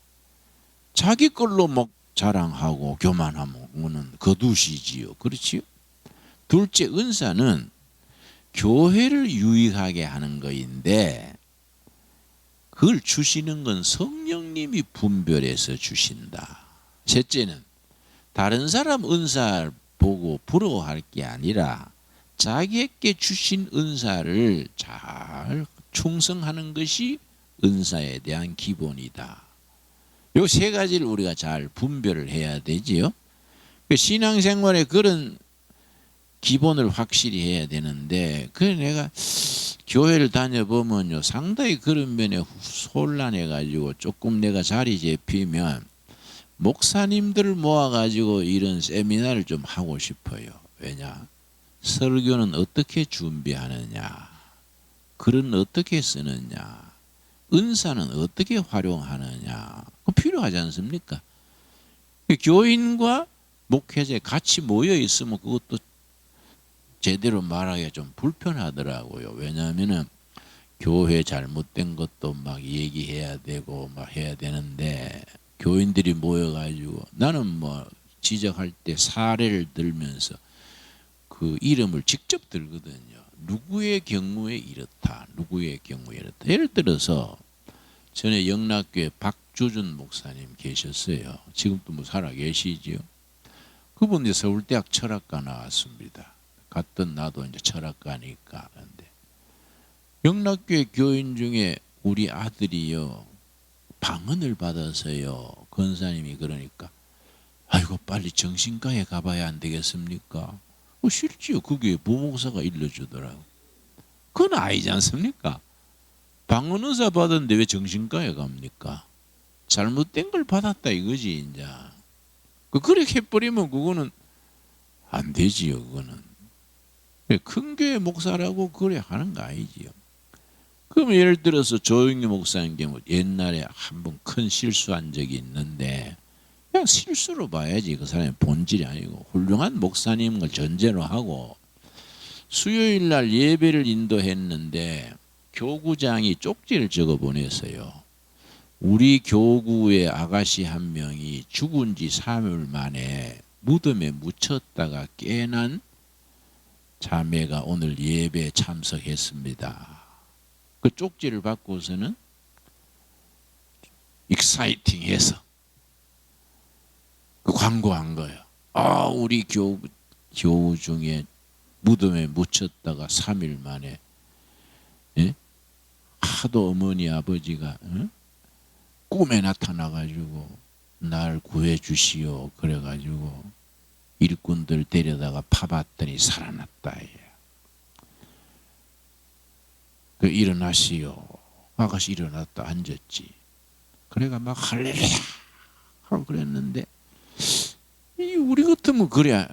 자기 걸로 뭐 자랑하고 교만하면 그거는 거두시지요. 그렇지요? 둘째, 은사는 교회를 유익하게 하는 거인데 그걸 주시는 건 성령님이 분별해서 주신다. 셋째는 다른 사람 은사를 보고 부러워할 게 아니라 자기에게 주신 은사를 잘 충성하는 것이 은사에 대한 기본이다. 요 세 가지를 우리가 잘 분별을 해야 되지요. 신앙생활에 그런 기본을 확실히 해야 되는데, 그래 내가 교회를 다녀보면요 상당히 그런 면에 혼란해가지고 조금 내가 자리 잡히면 목사님들을 모아가지고 이런 세미나를 좀 하고 싶어요. 왜냐? 설교는 어떻게 준비하느냐, 글은 어떻게 쓰느냐, 은사는 어떻게 활용하느냐, 그거 필요하지 않습니까? 교인과 목회자 같이 모여 있으면 그것도 제대로 말하기가 좀 불편하더라고요. 왜냐하면은 교회 잘못된 것도 막 얘기해야 되고 막 해야 되는데, 교인들이 모여가지고 나는 뭐 지적할 때 사례를 들면서 그 이름을 직접 들거든요. 누구의 경우에 이렇다, 누구의 경우에 이렇다. 예를 들어서 전에 영락교회 박주준 목사님 계셨어요. 지금도 뭐 살아 계시지요. 그분이 서울대학 철학과 나왔습니다. 갔던 나도 이제 철학과니까. 그런데 영락교회 교인 중에 우리 아들이요 방언을 받아서요, 권사님이 그러니까 아이고 빨리 정신과에 가봐야 안 되겠습니까? 싫지요. 그게 부목사가 일러주더라고. 그건 아니지 않습니까? 방언 의사 받았는데 왜 정신과에 갑니까? 잘못된 걸 받았다 이거지. 이제 그렇게 해버리면 그거는 안 되지요. 그거는 큰 교회 목사라고 그래 하는 거 아니지요. 그럼 예를 들어서 조영희 목사님 경우 옛날에 한번 큰 실수한 적이 있는데 그냥 실수로 봐야지. 그 사람의 본질이 아니고 훌륭한 목사님인 걸 전제로 하고, 수요일 날 예배를 인도했는데 교구장이 쪽지를 적어 보냈어요. 우리 교구의 아가씨 한 명이 죽은 지 3일 만에 무덤에 묻혔다가 깨난 자매가 오늘 예배에 참석했습니다. 그 쪽지를 받고서는 익사이팅해서 그 광고한 거예요. 우리 교우 중에 무덤에 묻혔다가 3일 만에 하도 어머니 아버지가 꿈에 나타나가지고 날 구해주시오 그래가지고 일꾼들 데려다가 파봤더니 살아났다. 그 일어나시오. 아가씨 일어났다 앉았지. 그래가 막 할렐루야 하고 그랬는데 우리 같으면 그래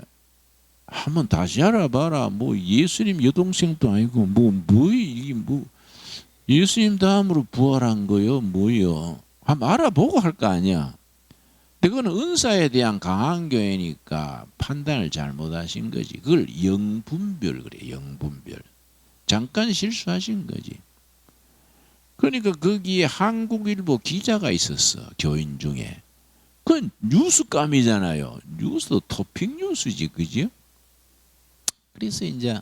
한번 다시 알아봐라. 뭐 예수님 여동생도 아니고 이게 예수님 다음으로 부활한 거요 뭐요. 한번 알아보고 할 거 아니야. 근데 그거는 은사에 대한 강한 교회니까 판단을 잘못하신 거지. 그걸 영분별 그래. 영분별. 잠깐 실수하신 거지. 그러니까 거기에 한국일보 기자가 있었어. 교인 중에. 그건 뉴스감이잖아요. 뉴스도 토픽 뉴스지, 그죠? 그래서 이제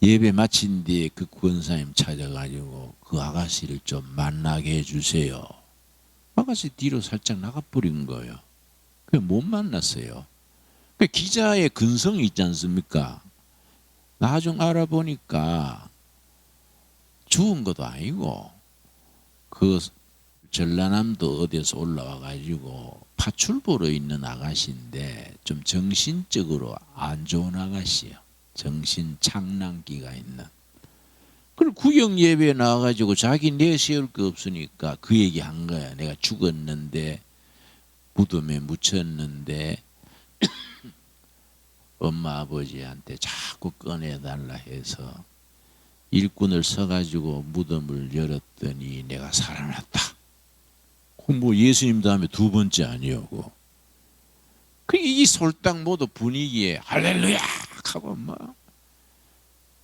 예배 마친 뒤에 그 권사님 찾아가지고 그 아가씨를 좀 만나게 해주세요. 아가씨 뒤로 살짝 나가버린 거예요. 그냥 못 만났어요. 그 기자의 근성이 있지 않습니까? 나중 알아보니까 죽은 것도 아니고 그 전라남도 어디에서 올라와 가지고 파출부로 있는 아가씨인데 좀 정신적으로 안 좋은 아가씨예요. 정신 착란기가 있는. 그걸 구역 예배에 나와가지고 자기 내세울 거 없으니까 그 얘기 한 거야. 내가 죽었는데 무덤에 묻혔는데 엄마 아버지한테 자꾸 꺼내달라 해서 일꾼을 서가지고 무덤을 열었더니 내가 살아났다. 뭐 예수님 다음에 두 번째 아니오고. 이 솔딱 모두 분위기에 할렐루야 하고 막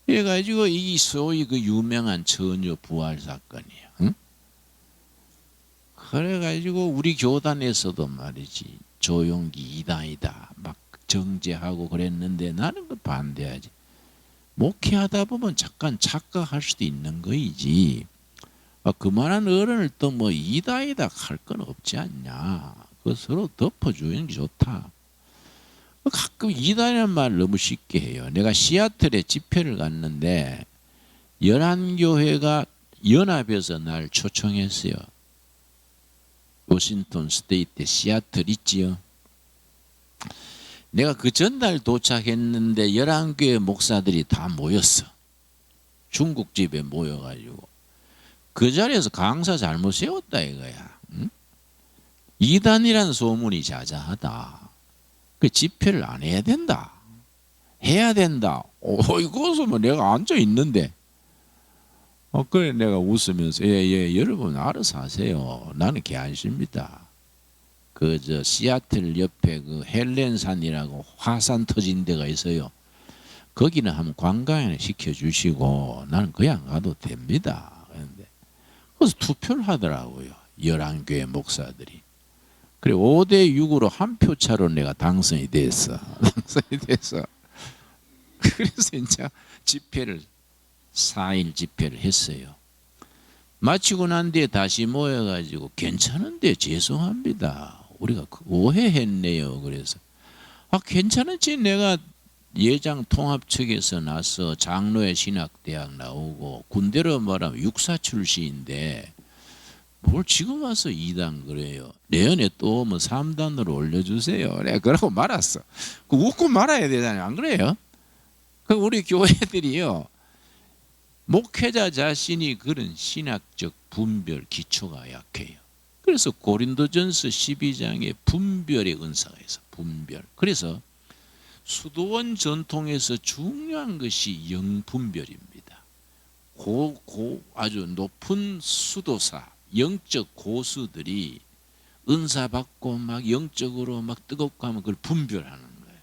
해가지고 이 소위 그 유명한 처녀 부활 사건이야. 응? 그래가지고 우리 교단에서도 말이지 조용기 이단이다 막 정죄하고 그랬는데 나는 그 반대하지. 목회하다 보면 잠깐 착각할 수도 있는 거이지. 그만한 어른을 또 뭐 이다이다 할 건 없지 않냐. 그 서로 덮어주는 게 좋다. 가끔 이다이라는 말 너무 쉽게 해요. 내가 시애틀에 집회를 갔는데 연안교회가 연합에서 날 초청했어요. 워싱턴 스테이트 시애틀 있지요. 내가 그 전날 도착했는데 연안교회 목사들이 다 모였어. 중국집에 모여가지고 그 자리에서 강사 잘못 세웠다 이거야. 응? 이단이라는 소문이 자자하다. 그 집회를 안 해야 된다. 해야 된다. 이것은 뭐 내가 앉아 있는데. 그래 내가 웃으면서 여러분 알아서 하세요. 나는 개안십니다. 시애틀 옆에 그 헬렌산이라고 화산 터진 데가 있어요. 거기는 한번 관광을 시켜주시고 나는 그냥 가도 됩니다. 그런데 그래서 투표를 하더라고요. 11교회 목사들이. 그래 5대6으로 한 표 차로 내가 당선이 됐어. 그래서 이제 집회를 4일 집회를 했어요. 마치고 난 뒤에 다시 모여가지고 괜찮은데 죄송합니다. 우리가 오해했네요. 그래서 괜찮은지 내가 예장 통합 측에서 나서 장로회 신학대학 나오고 군대로 말하면 육사 출신인데 뭘 지금 와서 2단 그래요. 내년에 또 오면 3단으로 올려주세요. 내가 그러고 말았어. 웃고 말아야 되잖아요. 안 그래요? 우리 교회들이요. 목회자 자신이 그런 신학적 분별 기초가 약해요. 그래서 고린도전서 12장에 분별의 은사가 있어. 분별. 그래서 수도원 전통에서 중요한 것이 영분별입니다. 아주 높은 수도사, 영적 고수들이 은사 받고 막 영적으로 막 뜨겁고 하면 그걸 분별하는 거예요.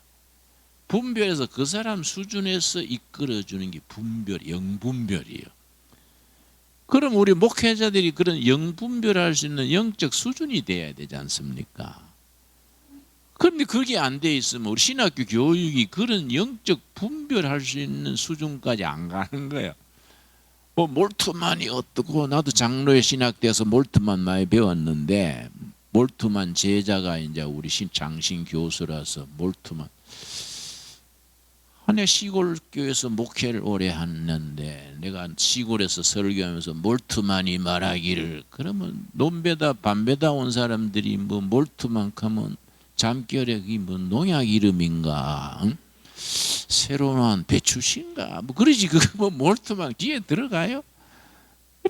분별해서 그 사람 수준에서 이끌어주는 게 분별, 영분별이에요. 그럼 우리 목회자들이 그런 영분별할 수 있는 영적 수준이 돼야 되지 않습니까? 그런데 그게 안 돼 있으면 우리 신학교 교육이 그런 영적 분별할 수 있는 수준까지 안 가는 거예요. 뭐 몰트만이 어떻고 나도 장로의 신학대에서 몰트만 많이 배웠는데 몰트만 제자가 이제 우리 장신 교수라서 몰트만 내가 시골 교회에서 목회를 오래 했는데 내가 시골에서 설교하면서 몰트만이 말하기를 그러면 논배다 반배다 온 사람들이 뭐 몰트만 하면 잠결액이 뭐 농약 이름인가 응? 새로 나온 배추신가 뭐 그러지 그거 뭐 몰트만 귀에 들어가요?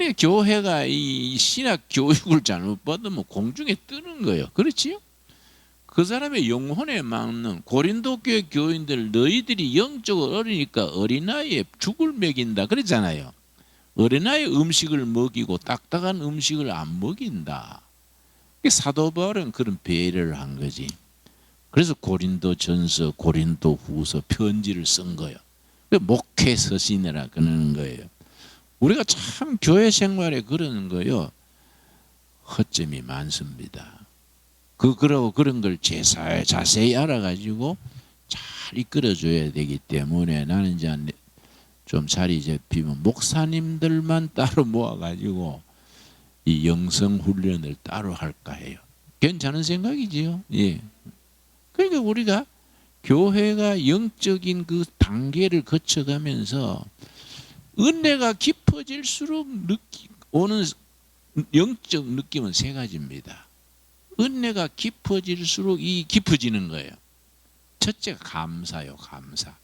그래 교회가 이 신학 교육을 잘못 받으면 공중에 뜨는 거예요. 그렇지요? 그 사람의 영혼에 맞는 고린도 교회 교인들 너희들이 영적으로 어리니까 어린아이에 죽을 먹인다 그랬잖아요. 어린아이 음식을 먹이고 딱딱한 음식을 안 먹인다. 사도 바울은 그런 배려를 한 거지. 그래서 고린도전서, 고린도후서 편지를 쓴 거예요. 목회 서신이라 그러는 거예요. 우리가 참 교회 생활에 그러는 거요. 허점이 많습니다. 그러고 그런 걸 자세히 알아가지고 잘 이끌어줘야 되기 때문에 나는 이제 좀 자리 잡히면 목사님들만 따로 모아가지고 이 영성 훈련을 따로 할까 해요. 괜찮은 생각이지요. 예. 그러니까 우리가 교회가 영적인 그 단계를 거쳐가면서 은혜가 깊어질수록 오는 영적 느낌은 세 가지입니다. 은혜가 깊어질수록 이 깊어지는 거예요. 첫째가 감사요, 감사.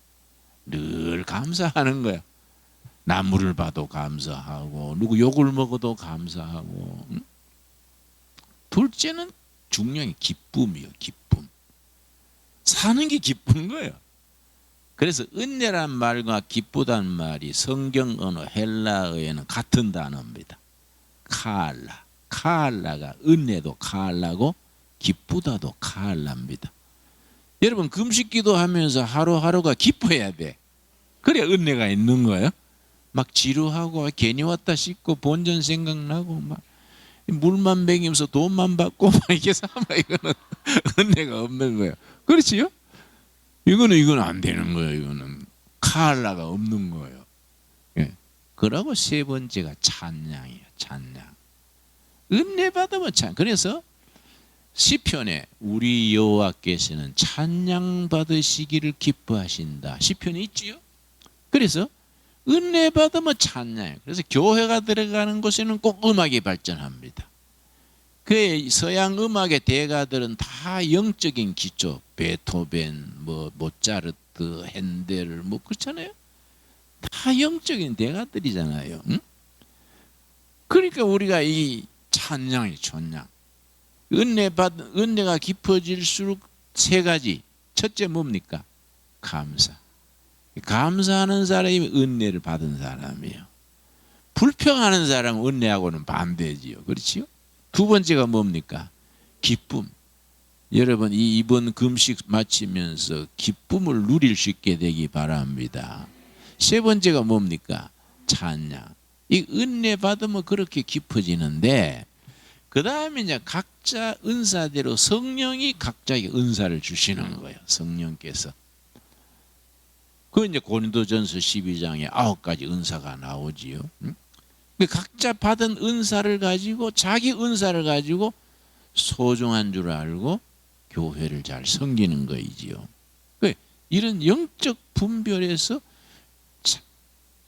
늘 감사하는 거예요. 나무를 봐도 감사하고 누구 욕을 먹어도 감사하고. 둘째는 중요한 기쁨이요, 기쁨. 사는 게 기쁜 거예요. 그래서 은혜란 말과 기쁘단 말이 성경 언어 헬라어에는 같은 단어입니다. 카알라. 카알라가 은혜도 카알라고 기쁘다도 카알라입니다. 여러분 금식 기도하면서 하루하루가 기뻐야 돼. 그래야 은혜가 있는 거예요. 막 지루하고 괜히 왔다 씻고 본전 생각나고 막 물만 먹이면서 돈만 받고 막 이렇게 살면 이거는 은혜가 없는 거예요. 그렇지요? 이거는 안 되는 거예요. 이거는 카알라가 없는 거예요. 예. 그러고 세 번째가 찬양이에요. 찬양. 은혜 받으면 찬양. 그래서 시편에 우리 여호와께서는 찬양 받으시기를 기뻐하신다. 시편이 있지요. 그래서 은혜 받으면 찬양. 그래서 교회가 들어가는 곳에는 꼭 음악이 발전합니다. 그 서양 음악의 대가들은 다 영적인 기초, 베토벤, 모차르트, 핸델, 그렇잖아요. 다 영적인 대가들이잖아요. 응? 그러니까 우리가 이 찬양이 찬양. 은혜가 깊어질수록 세 가지. 첫째 뭡니까? 감사. 감사하는 사람이 은혜를 받은 사람이에요. 불평하는 사람은 은혜하고는 반대지요. 그렇지요? 두 번째가 뭡니까? 기쁨. 여러분 이번 금식 마치면서 기쁨을 누릴 수 있게 되기 바랍니다. 세 번째가 뭡니까? 찬양. 이 은혜 받으면 그렇게 깊어지는데 그 다음에 이제 각자 은사대로 성령이 각자에게 은사를 주시는 거예요. 성령께서. 그 이제 고린도전서 12장에 9가지 은사가 나오지요. 각자 받은 은사를 가지고 자기 은사를 가지고 소중한 줄 알고 교회를 잘 섬기는 거이지요. 이런 영적 분별에서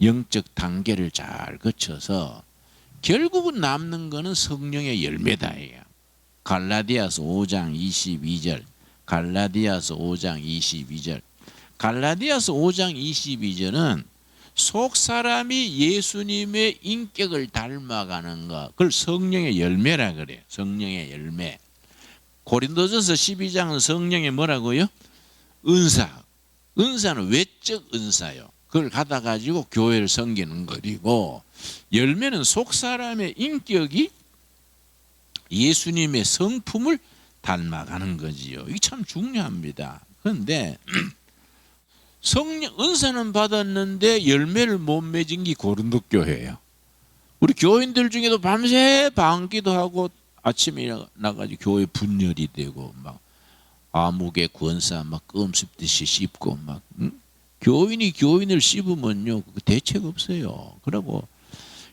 영적 단계를 잘 거쳐서 결국은 남는 거는 성령의 열매다. 갈라디아서 5장 22절. 갈라디아서 5장 22절. 갈라디아서 5장 22절은 속 사람이 예수님의 인격을 닮아가는 것, 그걸 성령의 열매라 그래요. 성령의 열매. 고린도전서 12장은 성령의 뭐라고요? 은사. 은사는 외적 은사요. 그걸 갖다 가지고 교회를 섬기는 것이고, 열매는 속 사람의 인격이 예수님의 성품을 닮아가는 거지요. 이게 참 중요합니다. 그런데 성령 은사는 받았는데 열매를 못 맺은 게 고린도 교회예요. 우리 교인들 중에도 밤새 방기도 하고 아침에 나가지고 교회 분열이 되고 막 아무개 권사 막 껌 씹듯이 씹고 막 교인이 교인을 씹으면요 대책 없어요. 그리고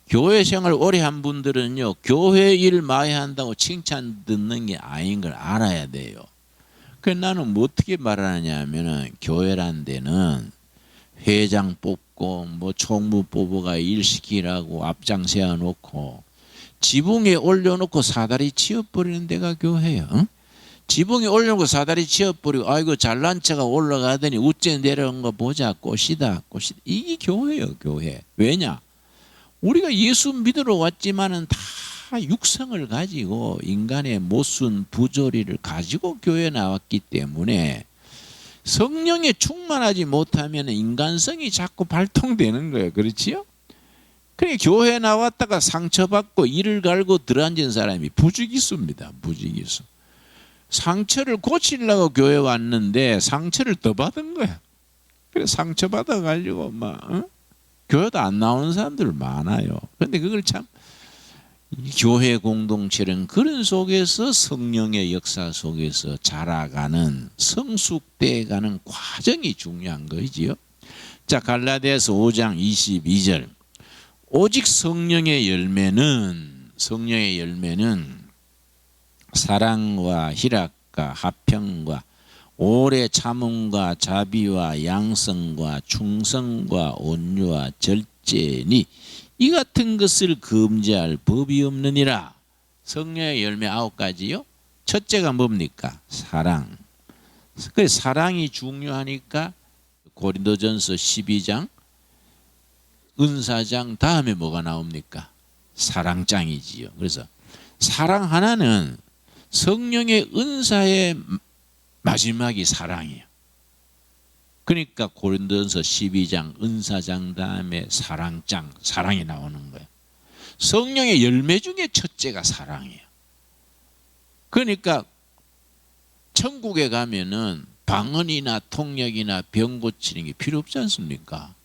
교회 생활 오래 한 분들은요 교회 일 많이 한다고 칭찬 듣는 게 아닌 걸 알아야 돼요. 그래서 나는 뭐 어떻게 말하느냐 하면은 교회란 데는 회장 뽑고 총무 뽑아가 일 시키라고 앞장 세워놓고 지붕에 올려놓고 사다리 치워버리는 데가 교회예요. 응? 지붕에 올려놓고 사다리 치워버리고 아이고 잘난 척가 올라가더니 우째 내려온 거 보자 꽃이다 꽃이다. 이게 교회예요. 교회. 왜냐? 우리가 예수 믿으러 왔지만은 다 육성을 가지고 인간의 모순 부조리를 가지고 교회에 나왔기 때문에 성령에 충만하지 못하면 인간성이 자꾸 발동되는 거예요. 그렇지요? 그러니까 교회에 나왔다가 상처받고 이를 갈고 들어앉은 사람이 부지기수입니다. 부지기수. 상처를 고치려고 교회 왔는데 상처를 더 받은 거야. 그래서 상처받아가지고 교회도 안 나오는 사람들 많아요. 그런데 그걸 참 교회 공동체는 그런 속에서 성령의 역사 속에서 자라가는 성숙돼가는 과정이 중요한 거지요. 자, 갈라디아서 5장 22절. 오직 성령의 열매는 사랑과 희락과 화평과 오래 참음과 자비와 양성과 충성과 온유와 절제니 이 같은 것을 금지할 법이 없느니라. 성령의 열매 9가지요. 첫째가 뭡니까? 사랑. 그 사랑이 중요하니까 고린도전서 12장 은사장 다음에 뭐가 나옵니까? 사랑장이지요. 그래서 사랑 하나는 성령의 은사의 마지막이 사랑이에요. 그러니까 고린도전서 12장 은사장 다음에 사랑장, 사랑이 나오는 거예요. 성령의 열매 중에 첫째가 사랑이에요. 그러니까 천국에 가면은 방언이나 통역이나 병 고치는 게 필요 없지 않습니까?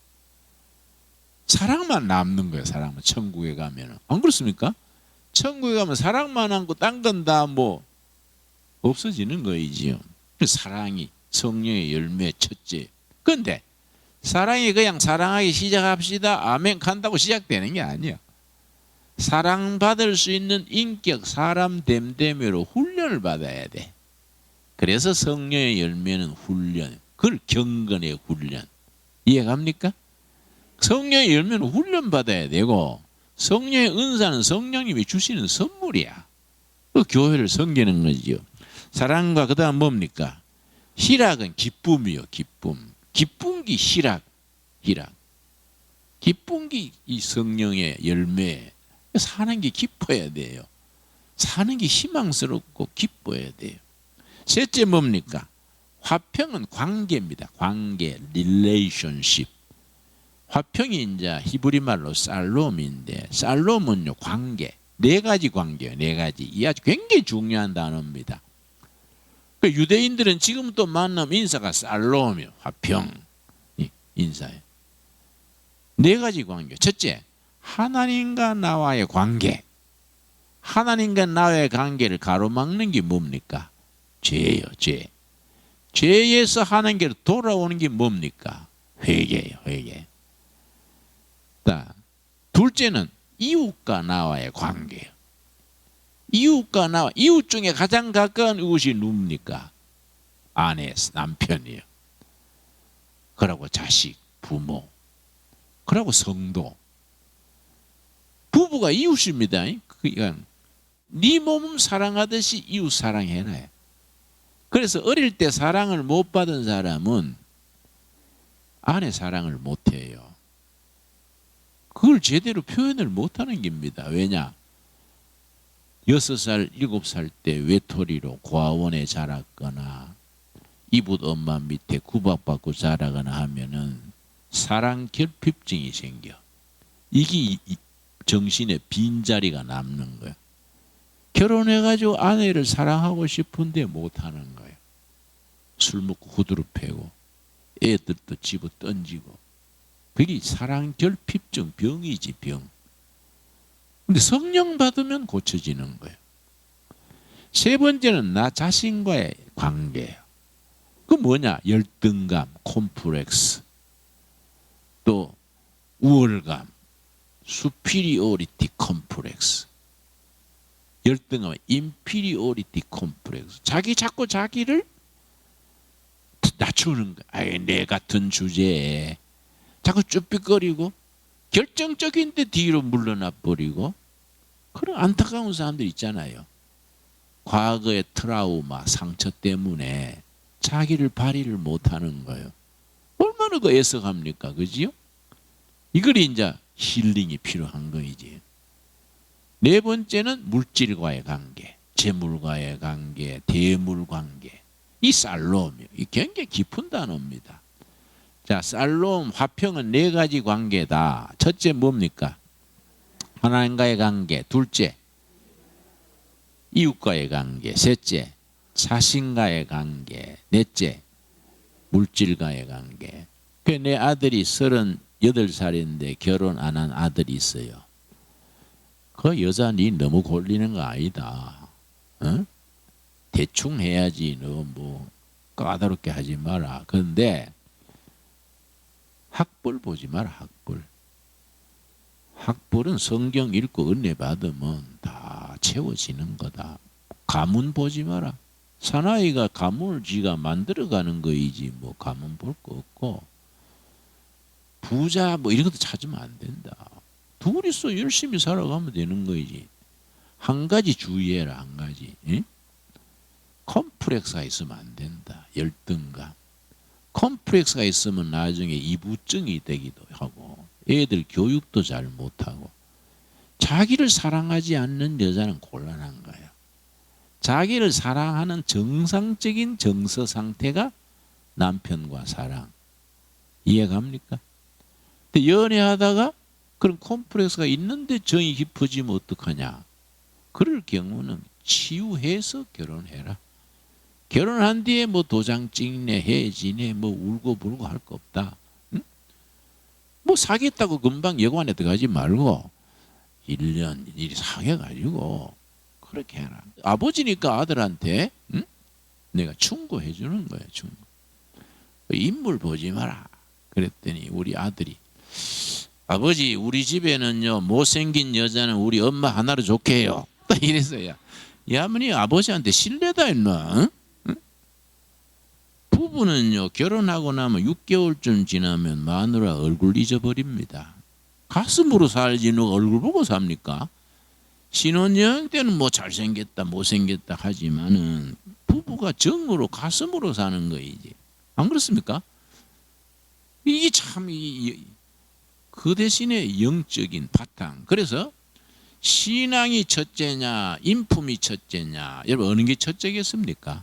사랑만 남는 거예요. 사랑만. 천국에 가면은. 안 그렇습니까? 천국에 가면 사랑만 하고 딴 건 다 뭐 없어지는 거이지요. 사랑이 성령의 열매 첫째. 그런데 사랑이 그냥 사랑하기 시작합시다. 아멘 간다고 시작되는 게 아니야. 사랑받을 수 있는 인격, 사람 됨됨으로 훈련을 받아야 돼. 그래서 성령의 열매는 훈련. 그걸 경건의 훈련. 이해갑니까? 성령의 열매는 훈련 받아야 되고 성령의 은사는 성령님이 주시는 선물이야. 그 교회를 섬기는 거지요. 사랑과 그 다음 뭡니까? 희락은 기쁨이요. 기쁨. 기쁨기 희락. 기쁨기 이 성령의 열매. 사는 게 기뻐야 돼요. 사는 게 희망스럽고 기뻐야 돼요. 셋째 뭡니까? 화평은 관계입니다. 관계, relationship. 화평이 이제 히브리 말로 살롬인데 살롬은요 관계. 4가지 관계예요. 4가지. 이 아주 굉장히 중요한 단어입니다. 유대인들은 지금도 만나면 인사가 살롬이요. 화평 인사예요. 4가지 관계. 첫째, 하나님과 나와의 관계. 하나님과 나와의 관계를 가로막는 게 뭡니까? 죄예요. 죄. 죄에서 하나님께로 돌아오는 게 뭡니까? 회개예요. 회개. 둘째는 이웃과 나와의 관계예요. 이웃과 나와, 이웃 중에 가장 가까운 이웃이 누굽니까? 아내, 남편이에요. 그러고 자식, 부모, 그러고 성도. 부부가 이웃입니다. 그러니까 네 몸 사랑하듯이 이웃 사랑해놔요. 그래서 어릴 때 사랑을 못 받은 사람은 아내 사랑을 못해요. 그걸 제대로 표현을 못하는 겁니다. 왜냐? 6살, 7살 때 외톨이로 고아원에 자랐거나 이웃 엄마 밑에 구박받고 자라거나 하면은 사랑 결핍증이 생겨. 이게 정신에 빈자리가 남는 거예요. 결혼해가지고 아내를 사랑하고 싶은데 못하는 거예요. 술 먹고 후드로 패고 애들도 집어 던지고. 그게 사랑 결핍증 병이지 병. 근데 성령 받으면 고쳐지는 거예요. 세 번째는 나 자신과의 관계예요. 그 뭐냐? 열등감, 콤플렉스, 또 우월감, 수피리오리티 콤플렉스. 열등감, 인피리오리티 콤플렉스. 자꾸 자기를 낮추는 거야. 아예 내 같은 주제에 자꾸 쭈삣거리고 결정적인데 뒤로 물러나 버리고 그런 안타까운 사람들 있잖아요. 과거의 트라우마, 상처 때문에 자기를 발휘를 못하는 거예요. 얼마나 그 애석합니까? 그지요? 이걸 이제 힐링이 필요한 거이지. 네 번째는 물질과의 관계, 재물과의 관계, 대물 관계. 이 살롬이요. 이 굉장히 깊은 단어입니다. 자, 살롬 화평은 네 가지 관계다. 첫째 뭡니까? 하나님과의 관계. 둘째, 이웃과의 관계. 셋째, 자신과의 관계. 넷째, 물질과의 관계. 그 내 아들이 38살인데 결혼 안 한 아들이 있어요. 그 여자 니 너무 골리는 거 아니다. 어? 대충 해야지. 너 뭐 까다롭게 하지 마라. 그런데 학벌 보지 마라. 학벌. 학벌은 성경 읽고 은혜 받으면 다 채워지는 거다. 가문 보지 마라. 사나이가 가문을 지가 만들어가는 거이지 뭐 가문 볼 거 없고 부자 뭐 이런 것도 찾으면 안 된다. 둘이서 열심히 살아가면 되는 거이지. 한 가지 주의해라. 한 가지. 예? 컴플렉스가 있으면 안 된다. 열등감. 컴플렉스가 있으면 나중에 이부증이 되기도 하고 애들 교육도 잘 못하고 자기를 사랑하지 않는 여자는 곤란한 거야. 자기를 사랑하는 정상적인 정서 상태가 남편과 사랑. 이해갑니까? 근데 연애하다가 그런 콤플렉스가 있는데 정이 깊어지면 어떡하냐. 그럴 경우는 치유해서 결혼해라. 결혼한 뒤에 뭐 도장 찍네 해지네 뭐 울고 불고 할 거 없다. 응? 뭐 사겠다고 금방 여관에 들어가지 말고 1년 일이 사귀어가지고 그렇게 해라. 아버지니까 아들한테 응? 내가 충고해 주는 거야. 충고. 인물 보지 마라. 그랬더니 우리 아들이 아버지 우리 집에는요 못생긴 여자는 우리 엄마 하나로 좋게 해요. 딱 이랬어요. 야 어머니 아버지한테 실례다 임마. 응? 부부는요 결혼하고 나면 6개월쯤 지나면 마누라 얼굴 잊어버립니다. 가슴으로 살지 누가 얼굴 보고 삽니까? 신혼여행 때는 뭐 잘생겼다 못생겼다 하지만은 부부가 정으로 가슴으로 사는 거이지. 안 그렇습니까? 이게 참 그 대신에 영적인 바탕. 그래서 신앙이 첫째냐 인품이 첫째냐. 여러분 어느 게 첫째겠습니까?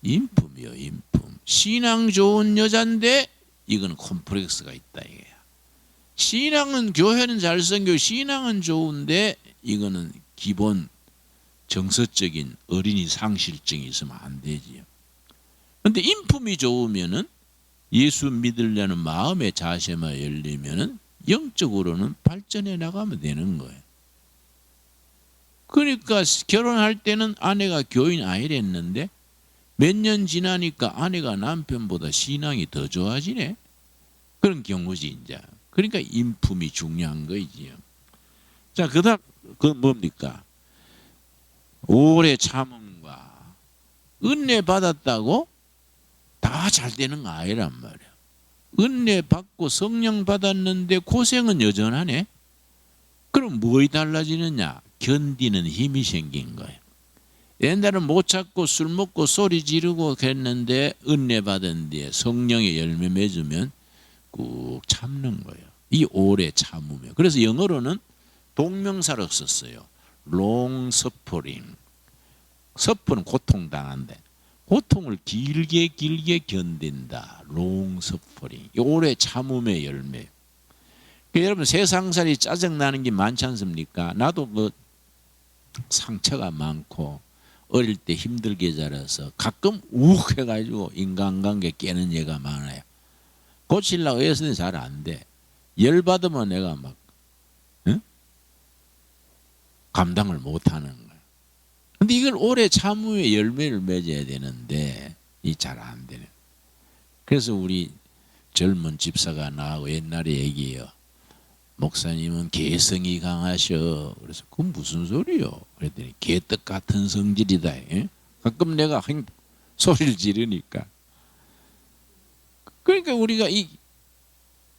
인품이요. 인품. 신앙 좋은 여잔데 이건 콤플렉스가 있다 이거야. 신앙은 교회는 잘생겨 신앙은 좋은데 이거는 기본 정서적인 어린이 상실증이 있으면 안 되지요. 그런데 인품이 좋으면은 예수 믿으려는 마음의 자세만 열리면은 영적으로는 발전해 나가면 되는 거예요. 그러니까 결혼할 때는 아내가 교인 아니랬는데 몇 년 지나니까 아내가 남편보다 신앙이 더 좋아지네. 그런 경우지 이제. 그러니까 인품이 중요한 거이지요. 자, 그다음 그 뭡니까? 오래 참음과 은혜 받았다고 다 잘 되는 거 아니란 말이야. 은혜 받고 성령 받았는데 고생은 여전하네. 그럼 뭐가 달라지느냐? 견디는 힘이 생긴 거예요. 옛날은 못 참고 술 먹고 소리 지르고 그랬는데 은혜 받은 뒤에 성령의 열매 맺으면 꾹 참는 거예요. 이 오래 참으며. 그래서 영어로는 동명사로 썼어요. long suffering. suffer는 고통당한데 고통을 길게 견딘다. long suffering. 오래 참음의 열매. 그러니까 여러분 세상살이 짜증나는 게 많지 않습니까? 나도 뭐 상처가 많고 어릴 때 힘들게 자라서 가끔 욱 해가지고 인간관계 깨는 얘가 많아요. 고치려고 애쓰는데 잘 안 돼. 열받으면 내가 막 감당을 못하는 거예요. 근데 이걸 오래 참음의 열매를 맺어야 되는데 이 잘 안 되네. 그래서 우리 젊은 집사가 나하고 옛날에 얘기해요. 목사님은 개성이 강하셔. 그래서 그건 무슨 소리요? 그랬더니 개떡 같은 성질이다. 예? 가끔 내가 소리를 지르니까. 그러니까 우리가 이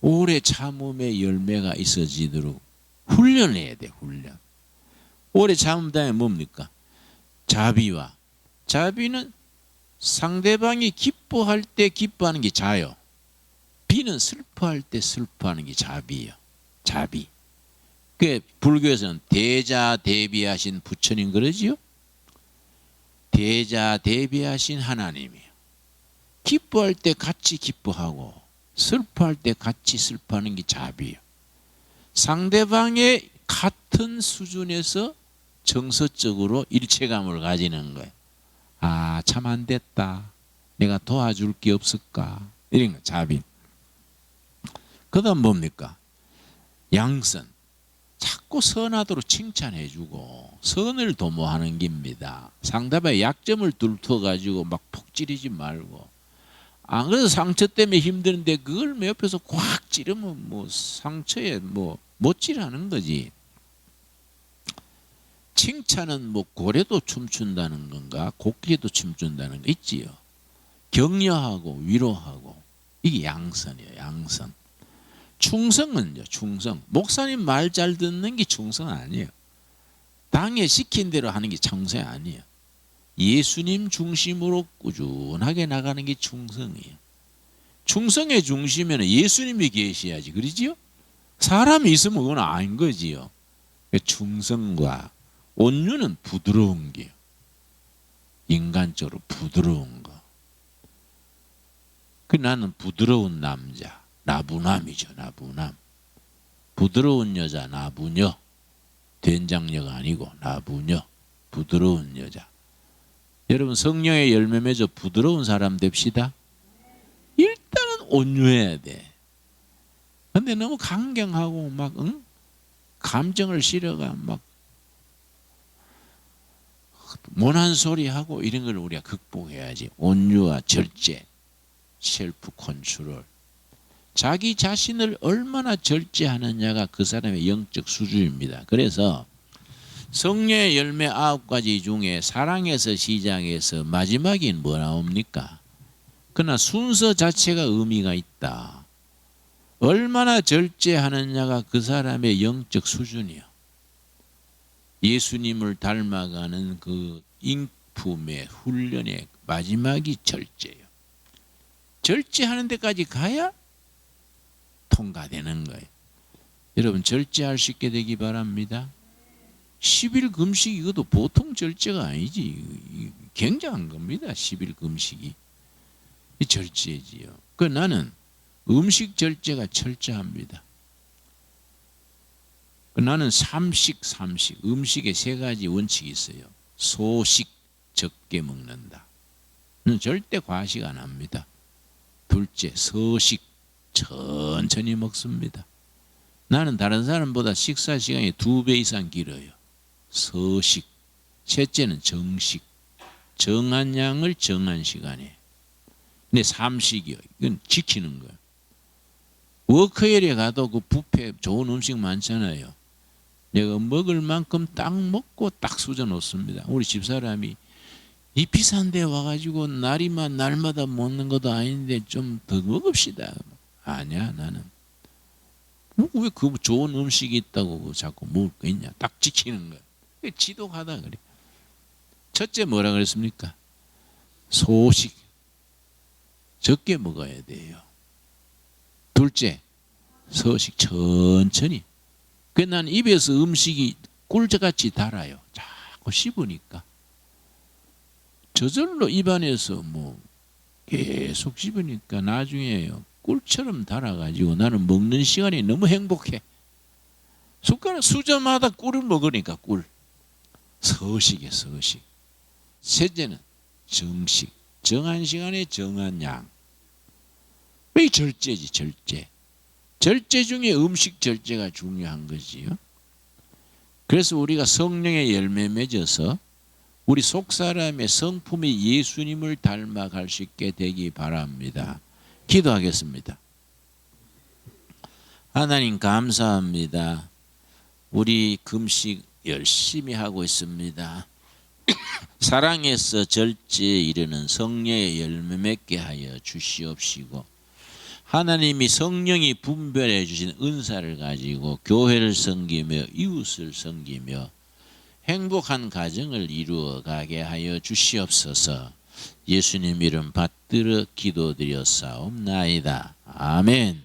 오래 참음의 열매가 있어지도록 훈련해야 돼. 훈련. 오래 참음 다음에 뭡니까? 자비와. 자비는 상대방이 기뻐할 때 기뻐하는 게 자요. 비는 슬퍼할 때 슬퍼하는 게 자비예요. 자비. 그 불교에서는 대자 대비하신 부처님 그러지요. 대자 대비하신 하나님이에요. 기뻐할 때 같이 기뻐하고 슬퍼할 때 같이 슬퍼하는 게 자비예요. 상대방의 같은 수준에서 정서적으로 일체감을 가지는 거예요. 아, 참 안 됐다. 내가 도와줄 게 없을까? 이런 거 자비. 그 다음 뭡니까? 양선. 자꾸 선하도록 칭찬해주고 선을 도모하는 겁니다. 상대방의 약점을 들춰가지고 막 푹 찌르지 말고. 안 그래도 상처 때문에 힘드는데 그걸 옆에서 꽉 찌르면 뭐 상처에 뭐 못 찌르는 거지. 칭찬은 뭐 고래도 춤춘다는 건가 코끼리도 춤춘다는 거 있지요. 격려하고 위로하고 이게 양선이에요. 양선. 충성은요. 충성. 목사님 말 잘 듣는 게 충성 아니에요. 당에 시킨 대로 하는 게 충성이 아니에요. 예수님 중심으로 꾸준하게 나가는 게 충성이에요. 충성의 중심에는 예수님이 계셔야지. 그러지요? 사람이 있으면 그건 아닌 거지요. 충성과 온유는 부드러운 게요. 인간적으로 부드러운 거. 그 나는 부드러운 남자. 나부남이죠. 나부남. 부드러운 여자 나부녀. 된장녀가 아니고 나부녀. 부드러운 여자. 여러분 성령의 열매 맺어 부드러운 사람 됩시다. 일단은 온유해야 돼. 근데 너무 강경하고 막 감정을 실어가 막 모난 소리 하고 이런 걸 우리가 극복해야지. 온유와 절제, 셀프 컨트롤. 자기 자신을 얼마나 절제하느냐가 그 사람의 영적 수준입니다. 그래서 성령의 열매 9가지 중에 사랑에서 시작해서 마지막엔 뭐 나옵니까? 그러나 순서 자체가 의미가 있다. 얼마나 절제하느냐가 그 사람의 영적 수준이요. 예수님을 닮아가는 그 인품의 훈련의 마지막이 절제예요. 절제하는 데까지 가야 통과되는 거예요. 여러분 절제할 수 있게 되기 바랍니다. 10일 금식 이것도 보통 절제가 아니지. 굉장한 겁니다. 10일 금식이. 이 절제지요. 그 나는 음식 절제가 철저합니다. 나는 삼식. 음식에 3가지 원칙이 있어요. 소식, 적게 먹는다. 절대 과식 안 합니다. 둘째, 서식, 천천히 먹습니다. 나는 다른 사람보다 식사 시간이 2배 이상 길어요. 서식. 셋째는 정식. 정한 양을 정한 시간에. 근데 삼식이요. 이건 지키는 거예요. 워크웨어에 가도 그 뷔페 좋은 음식 많잖아요. 내가 먹을 만큼 딱 먹고 딱 수저 놓습니다. 우리 집사람이 이 비싼 데 와가지고 날마다 먹는 것도 아닌데 좀 더 먹읍시다. 아니야 나는. 왜 그 좋은 음식이 있다고 자꾸 먹을 거 있냐. 딱 지키는 거야. 지독하다 그래. 첫째 뭐라 그랬습니까? 소식. 적게 먹어야 돼요. 둘째, 서식 천천히. 그 난 입에서 음식이 꿀같이 달아요. 자꾸 씹으니까. 저절로 입안에서 뭐 계속 씹으니까 나중에요. 꿀처럼 달아가지고 나는 먹는 시간이 너무 행복해. 숟가락 수저마다 꿀을 먹으니까 꿀. 서식이에요. 서식. 셋째는 정식. 정한 시간에 정한 양. 왜 절제지 절제. 절제 중에 음식 절제가 중요한 거지요. 그래서 우리가 성령의 열매 맺어서 우리 속사람의 성품이 예수님을 닮아갈 수 있게 되기 바랍니다. 기도하겠습니다. 하나님 감사합니다. 우리 금식 열심히 하고 있습니다. 사랑에서 절제에 이르는 성령의 열매 맺게 하여 주시옵시고 하나님이 성령이 분별해 주신 은사를 가지고 교회를 섬기며 이웃을 섬기며 행복한 가정을 이루어 가게 하여 주시옵소서. 예수님 이름 받들어 기도드렸사옵나이다. 아멘.